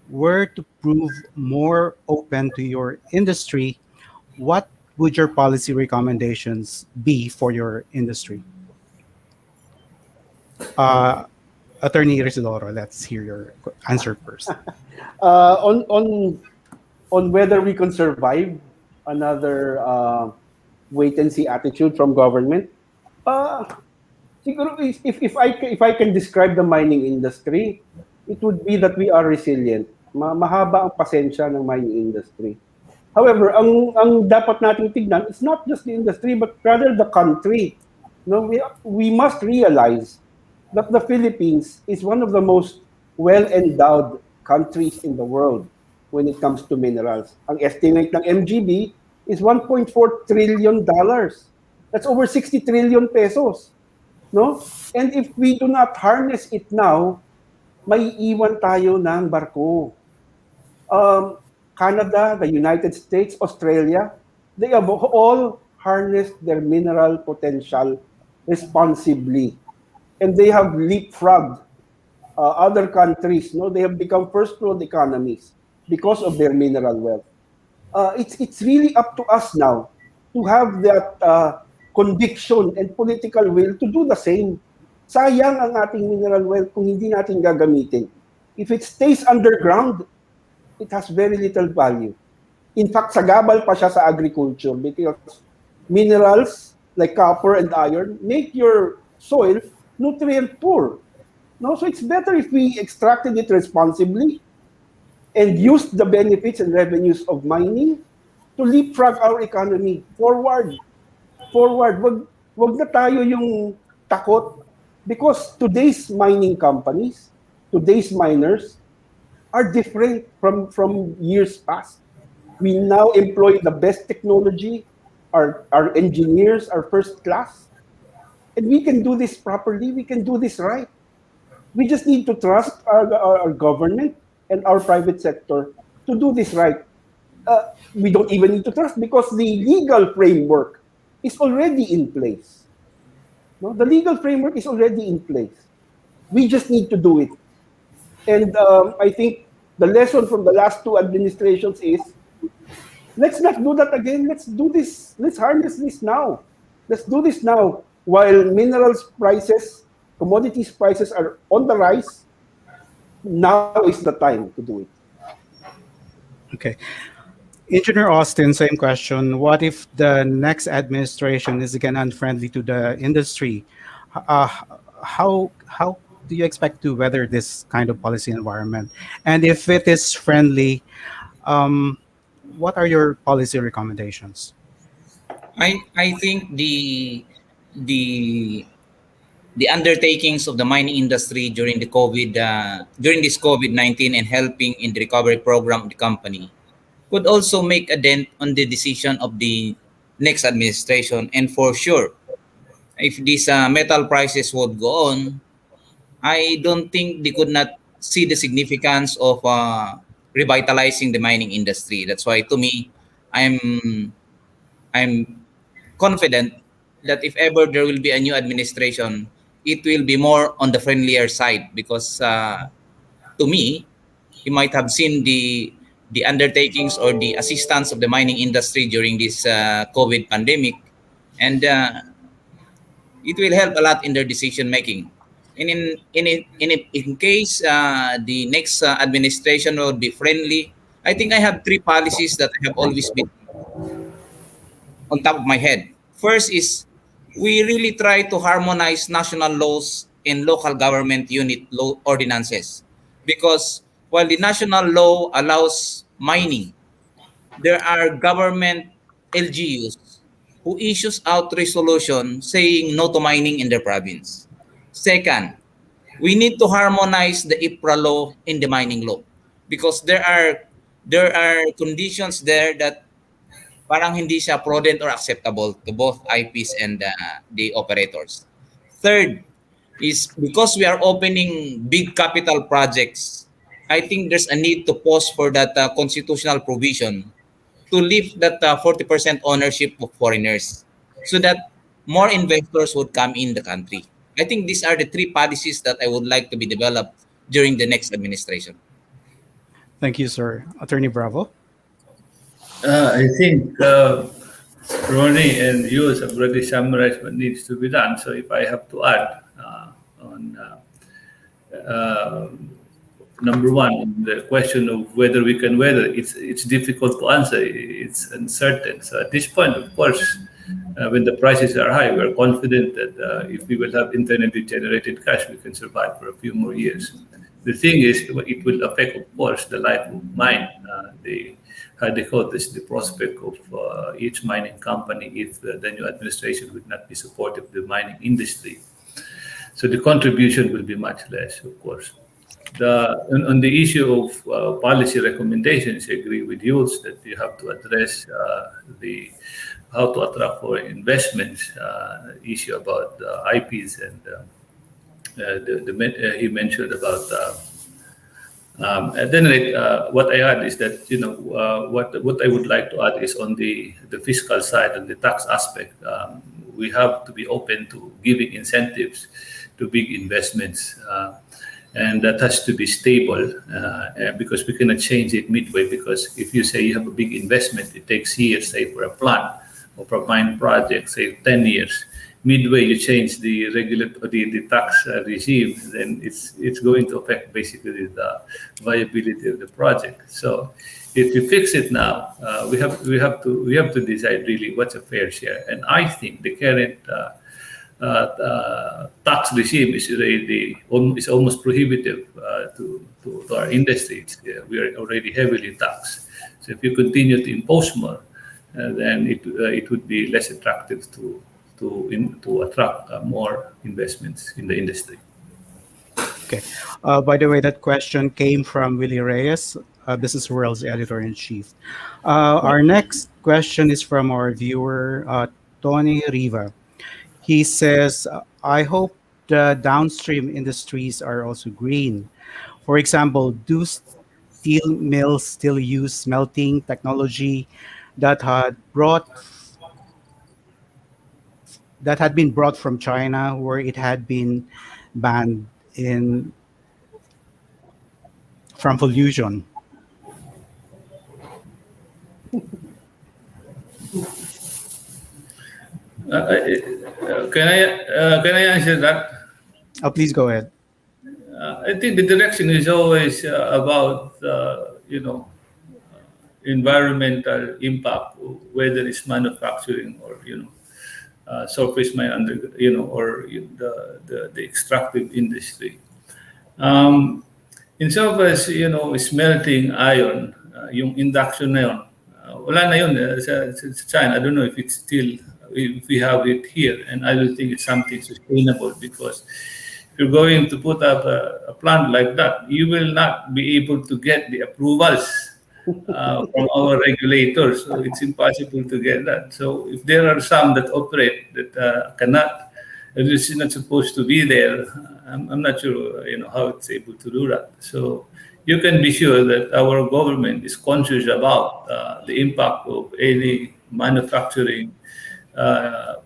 were to prove more open to your industry, what would your policy recommendations be for your industry? Uh, Attorney Residoro, let's hear your answer first. On whether we can survive another wait and see attitude from government. Uh, Siguro if I can describe the mining industry, it would be that we are resilient. Mahaba ang pasensya ng mining industry. However, ang dapat nating tignan, it's not just the industry but rather the country. No, we must realize that the Philippines is one of the most well-endowed countries in the world when it comes to minerals. Ang estimate ng MGB is $1.4 trillion. That's over 60 trillion pesos. No? And if we do not harness it now, may iwan tayo ng barko. Canada, the United States, Australia, they have all harnessed their mineral potential responsibly. And they have leapfrogged other countries. No? They have become first world economies because of their mineral wealth. It's really up to us now to have that conviction and political will to do the same. Sayang ang ating mineral wealth kung hindi natin gagamitin. If it stays underground, it has very little value. In fact, sagabal pa siya sa agriculture because minerals like copper and iron, make your soil nutrient poor. No, so it's better if we extracted it responsibly and used the benefits and revenues of mining to leapfrog our economy forward. Forward. Wag na tayo yung takot because today's mining companies, today's miners are different from years past. We now employ the best technology. Our engineers are first class. And we can do this properly. We can do this right. We just need to trust our government and our private sector to do this right. We don't even need to trust because the legal framework is already in place. No? The legal framework is already in place. We just need to do it. And I think the lesson from the last two administrations is let's not do that again. Let's do this. Let's harness this now. Let's do this now. While minerals prices, commodities prices are on the rise, now is the time to do it. Okay. Engineer Austin, same question. What if the next administration is again unfriendly to the industry? Uh, how do you expect to weather this kind of policy environment? And if it is friendly, um, what are your policy recommendations? I think the the undertakings of the mining industry during the during this COVID-19 and helping in the recovery program of the company could also make a dent on the decision of the next administration. And for sure, if these metal prices would go on, I don't think they could not see the significance of revitalizing the mining industry. That's why, to me, I'm confident that if ever there will be a new administration, it will be more on the friendlier side because to me, you might have seen the undertakings or the assistance of the mining industry during this COVID pandemic, and it will help a lot in their decision making. And in case the next administration will be friendly, I think I have three policies that have always been on top of my head. First is we really try to harmonize national laws and local government unit law ordinances because while the national law allows mining, there are government LGUs who issues out resolution saying no to mining in their province. Second, we need to harmonize the IPRA law in the mining law because there are conditions there that parang hindi siya prudent or acceptable to both IPs and the operators. Third is because we are opening big capital projects, I think there's a need to pause for that constitutional provision to lift that 40% ownership of foreigners so that more investors would come in the country. I think these are the three policies that I would like to be developed during the next administration. Thank you, sir. Attorney Bravo. I think Ronnie and Yus have already summarized what needs to be done. So if I have to add on number one, the question of whether we can weather, it's difficult to answer. It's uncertain. So at this point, of course, when the prices are high, we're confident that if we will have internally generated cash, we can survive for a few more years. The thing is, it will affect, of course, the life of mine. How they call this, the prospect of each mining company if the new administration would not be supportive of the mining industry. So the contribution will be much less, of course. On the issue of policy recommendations, I agree with you that you have to address the how to attract foreign investments issue about IPs and he mentioned about. At any rate, what I add is that what I would like to add is on the fiscal side and the tax aspect. We have to be open to giving incentives to big investments. And that has to be stable because we cannot change it midway. Because if you say you have a big investment, it takes years, say for a plant or for a mine project, say 10 years. Midway, you change the the tax regime, then it's going to affect basically the viability of the project. So if we fix it now, we have to decide really what's a fair share. And I think the current tax regime is almost prohibitive to our industry. We are already heavily taxed. So if you continue to impose more, then it would be less attractive to attract more investments in the industry. Okay. By the way, that question came from Willie Reyes, Business World's editor-in-chief. Our next question is from our viewer, Tony Riva. He says, I hope the downstream industries are also green. For example, do steel mills still use smelting technology that had been brought from China, where it had been banned in from pollution? Can I answer that? Please go ahead. I think the direction is always about environmental impact, whether it's manufacturing or surface mine or the extractive industry. In so far as smelting iron, yung induction na yun, wala na yun sa China. I don't know if we have it here, and I don't think it's something sustainable, because if you're going to put up a plant like that, you will not be able to get the approvals from our regulators. So it's impossible to get that. So if there are some that operate that cannot, it's not supposed to be there, I'm not sure how it's able to do that. So you can be sure that our government is conscious about the impact of any manufacturing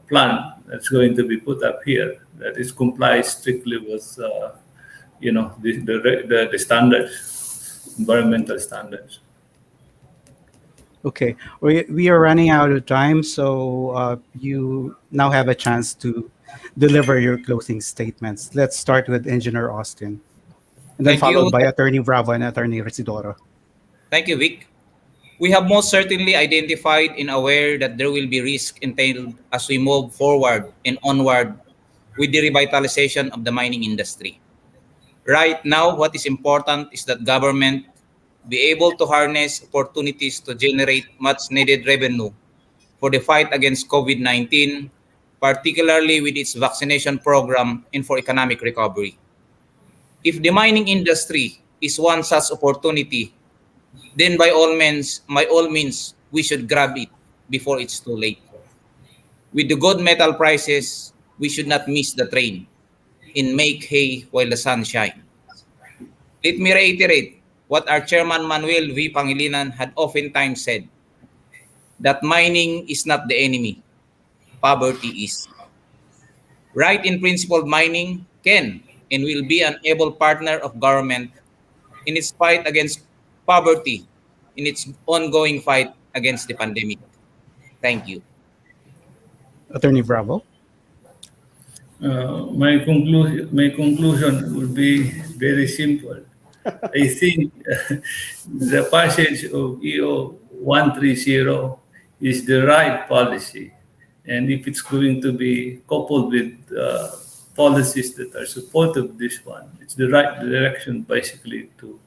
plant that's going to be put up here, that is complies strictly with the standards, environmental standards. Okay, we are running out of time, so you now have a chance to deliver your closing statements. Let's start with Engineer Austin, and then Thank you. followed by Attorney Bravo and Attorney Residoro. Thank you, Vic. We have most certainly identified and aware that there will be risk entailed as we move forward and onward with the revitalization of the mining industry. Right now, what is important is that government be able to harness opportunities to generate much needed revenue for the fight against COVID-19, particularly with its vaccination program and for economic recovery. If the mining industry is one such opportunity, then by all means, we should grab it before it's too late. With the good metal prices, we should not miss the train and make hay while the sun shines. Let me reiterate what our chairman Manuel V. Pangilinan had oftentimes said, that mining is not the enemy, poverty is. Right in principle, mining can and will be an able partner of government in its fight against poverty, in its ongoing fight against the pandemic. Thank you. Attorney Bravo. My conclusion would be very simple. I think the passage of EO 130 is the right policy, and if it's going to be coupled with policies that are supportive of this one, it's the right direction basically to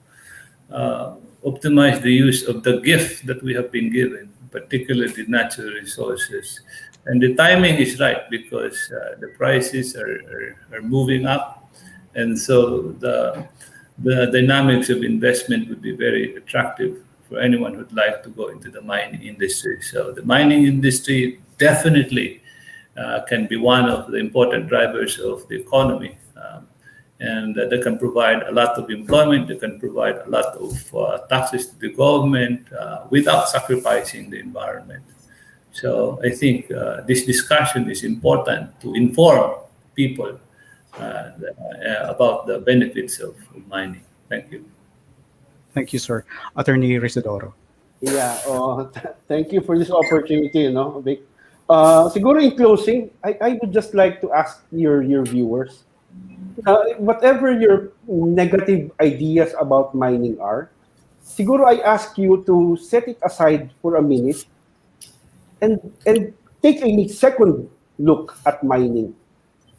optimize the use of the gift that we have been given, particularly natural resources. And the timing is right, because the prices are moving up, and so the dynamics of investment would be very attractive for anyone who'd like to go into the mining industry. So the mining industry definitely can be one of the important drivers of the economy. And they can provide a lot of employment, they can provide a lot of taxes to the government without sacrificing the environment. So I think this discussion is important to inform people about the benefits of mining. Thank you. Thank you, sir. Attorney Residoro. Yeah, thank you for this opportunity, Vic. Siguro in closing, I would just like to ask your viewers, whatever your negative ideas about mining are, siguro I ask you to set it aside for a minute and take a second look at mining.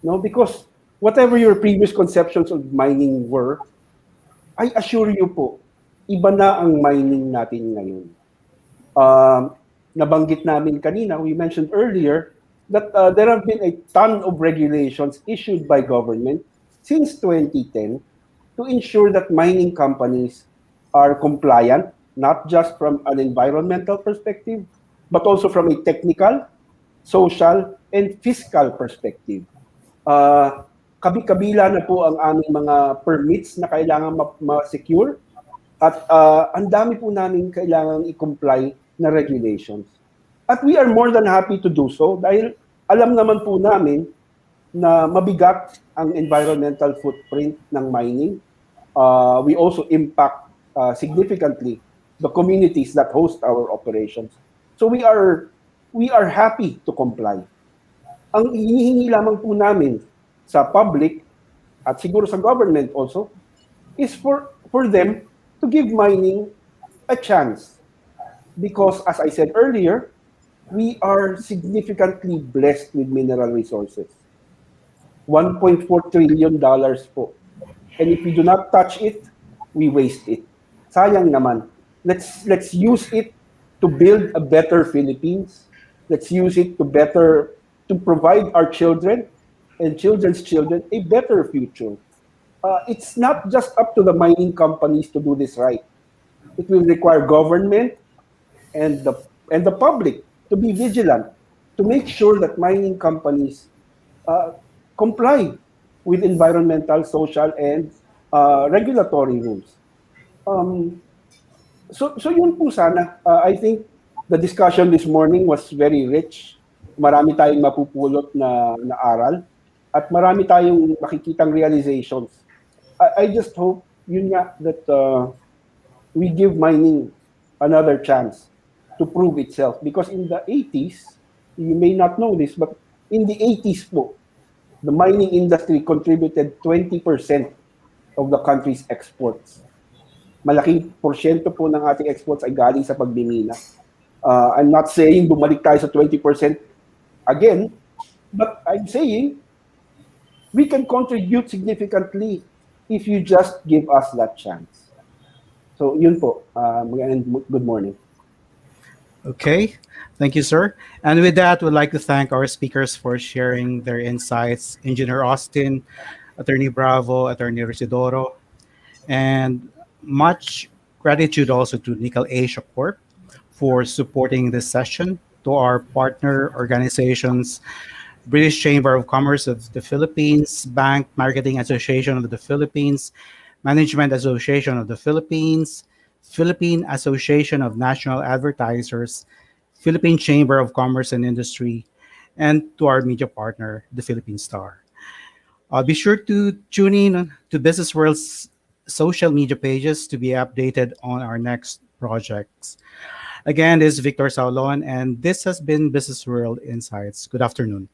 No, because whatever your previous conceptions of mining were, I assure you po, iba na ang mining natin ngayon. Nabanggit namin kanina, we mentioned earlier that there have been a ton of regulations issued by government since 2010 to ensure that mining companies are compliant, not just from an environmental perspective, but also from a technical, social, and fiscal perspective. Kabi-kabila na po ang aming mga permits na kailangan ma-secure at ang dami po namin kailangan i-comply na regulations. At we are more than happy to do so dahil alam naman po namin na mabigat ang environmental footprint ng mining. We also impact significantly the communities that host our operations. So we are happy to comply. Ang hinihingi lamang po namin sa public at siguro sa government also is for them to give mining a chance. Because as I said earlier, we are significantly blessed with mineral resources. $1.4 trillion po. And if we do not touch it, we waste it. Sayang naman. Let's use it to build a better Philippines. Let's use it to provide our children and children's children a better future. It's not just up to the mining companies to do this right. It will require government and the public to be vigilant to make sure that mining companies comply with environmental, social, and regulatory rules. So yun po sana. I think the discussion this morning was very rich. Marami tayong mapupulot na aral at marami tayong makikitang realizations. I just hope yun nga that we give mining another chance to prove itself. Because in the 80s, you may not know this, but in the 80s po, the mining industry contributed 20% of the country's exports. Malaking porsyento po ng ating exports ay galing sa pagmimina. I'm not saying bumalik tayo sa 20% again, but I'm saying we can contribute significantly if you just give us that chance. So yun po, good morning. Okay, thank you, sir. And with that, we'd like to thank our speakers for sharing their insights. Engineer Austin, Attorney Bravo, Attorney Residoro, and much gratitude also to Nickel Asia Corp for supporting this session, to our partner organizations, British Chamber of Commerce of the Philippines, Bank Marketing Association of the Philippines, Management Association of the Philippines, Philippine Association of National Advertisers, Philippine Chamber of Commerce and Industry, and to our media partner, the Philippine Star. Be sure to tune in to Business World's social media pages to be updated on our next projects. Again, this is Victor Saulon, and this has been Business World Insights. Good afternoon.